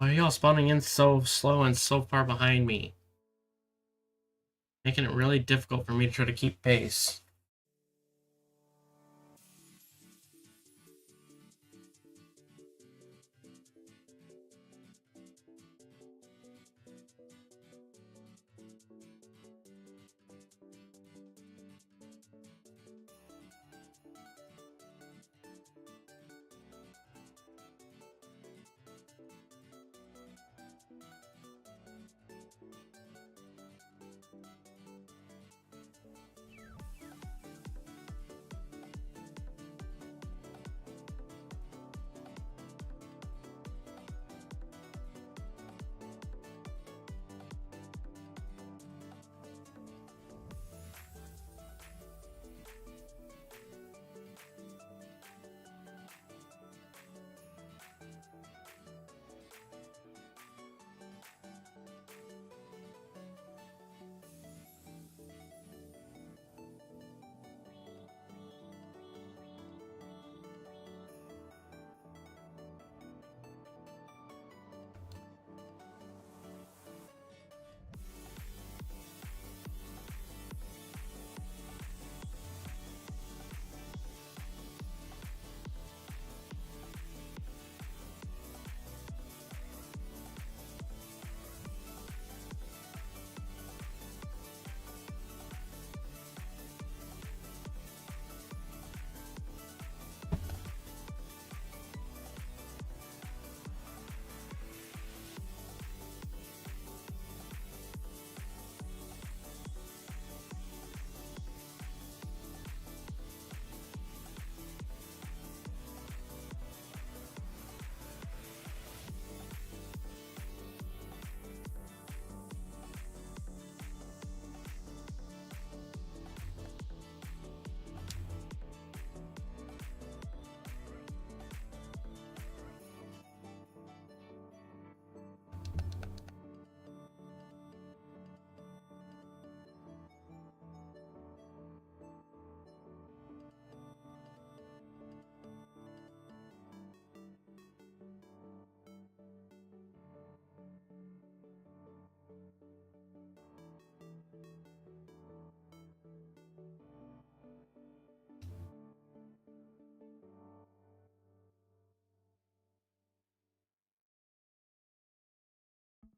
Why are y'all spawning in so slow and so far behind me? Making it really difficult for me to try to keep pace.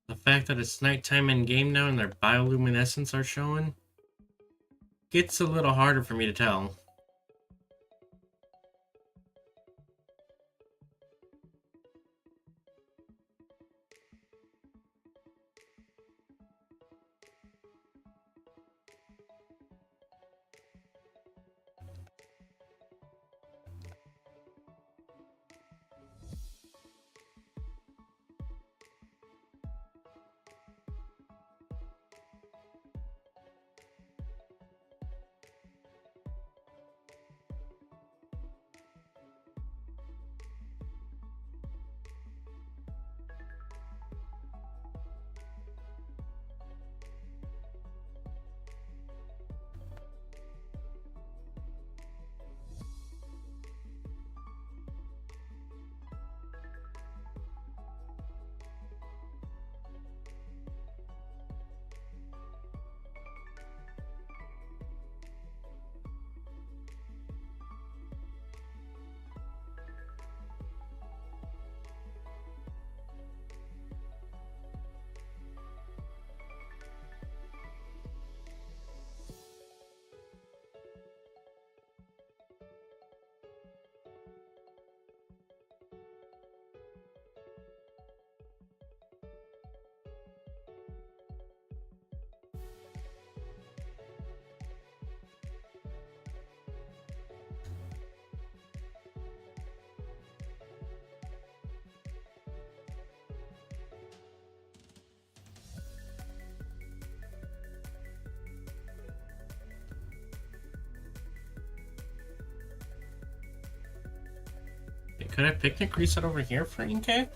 The fact that it's nighttime in game now and their bioluminescence are showing gets a little harder for me to tell. Could I picnic reset over here for Inkay?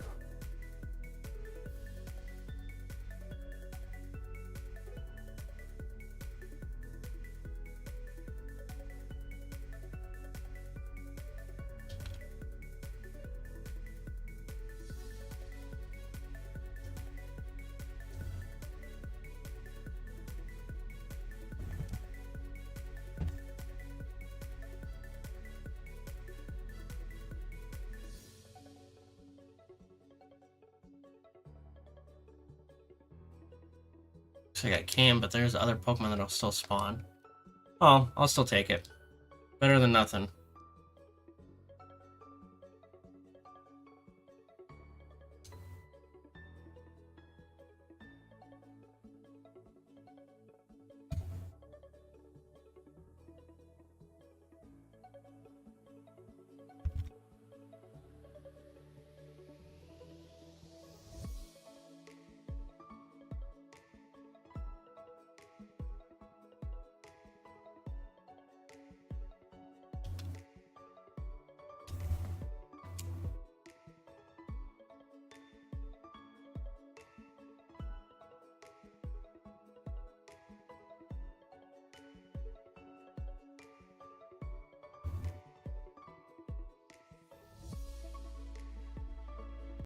Looks like I can, but there's other Pokemon that'll still spawn. Oh, I'll still take it. Better than nothing.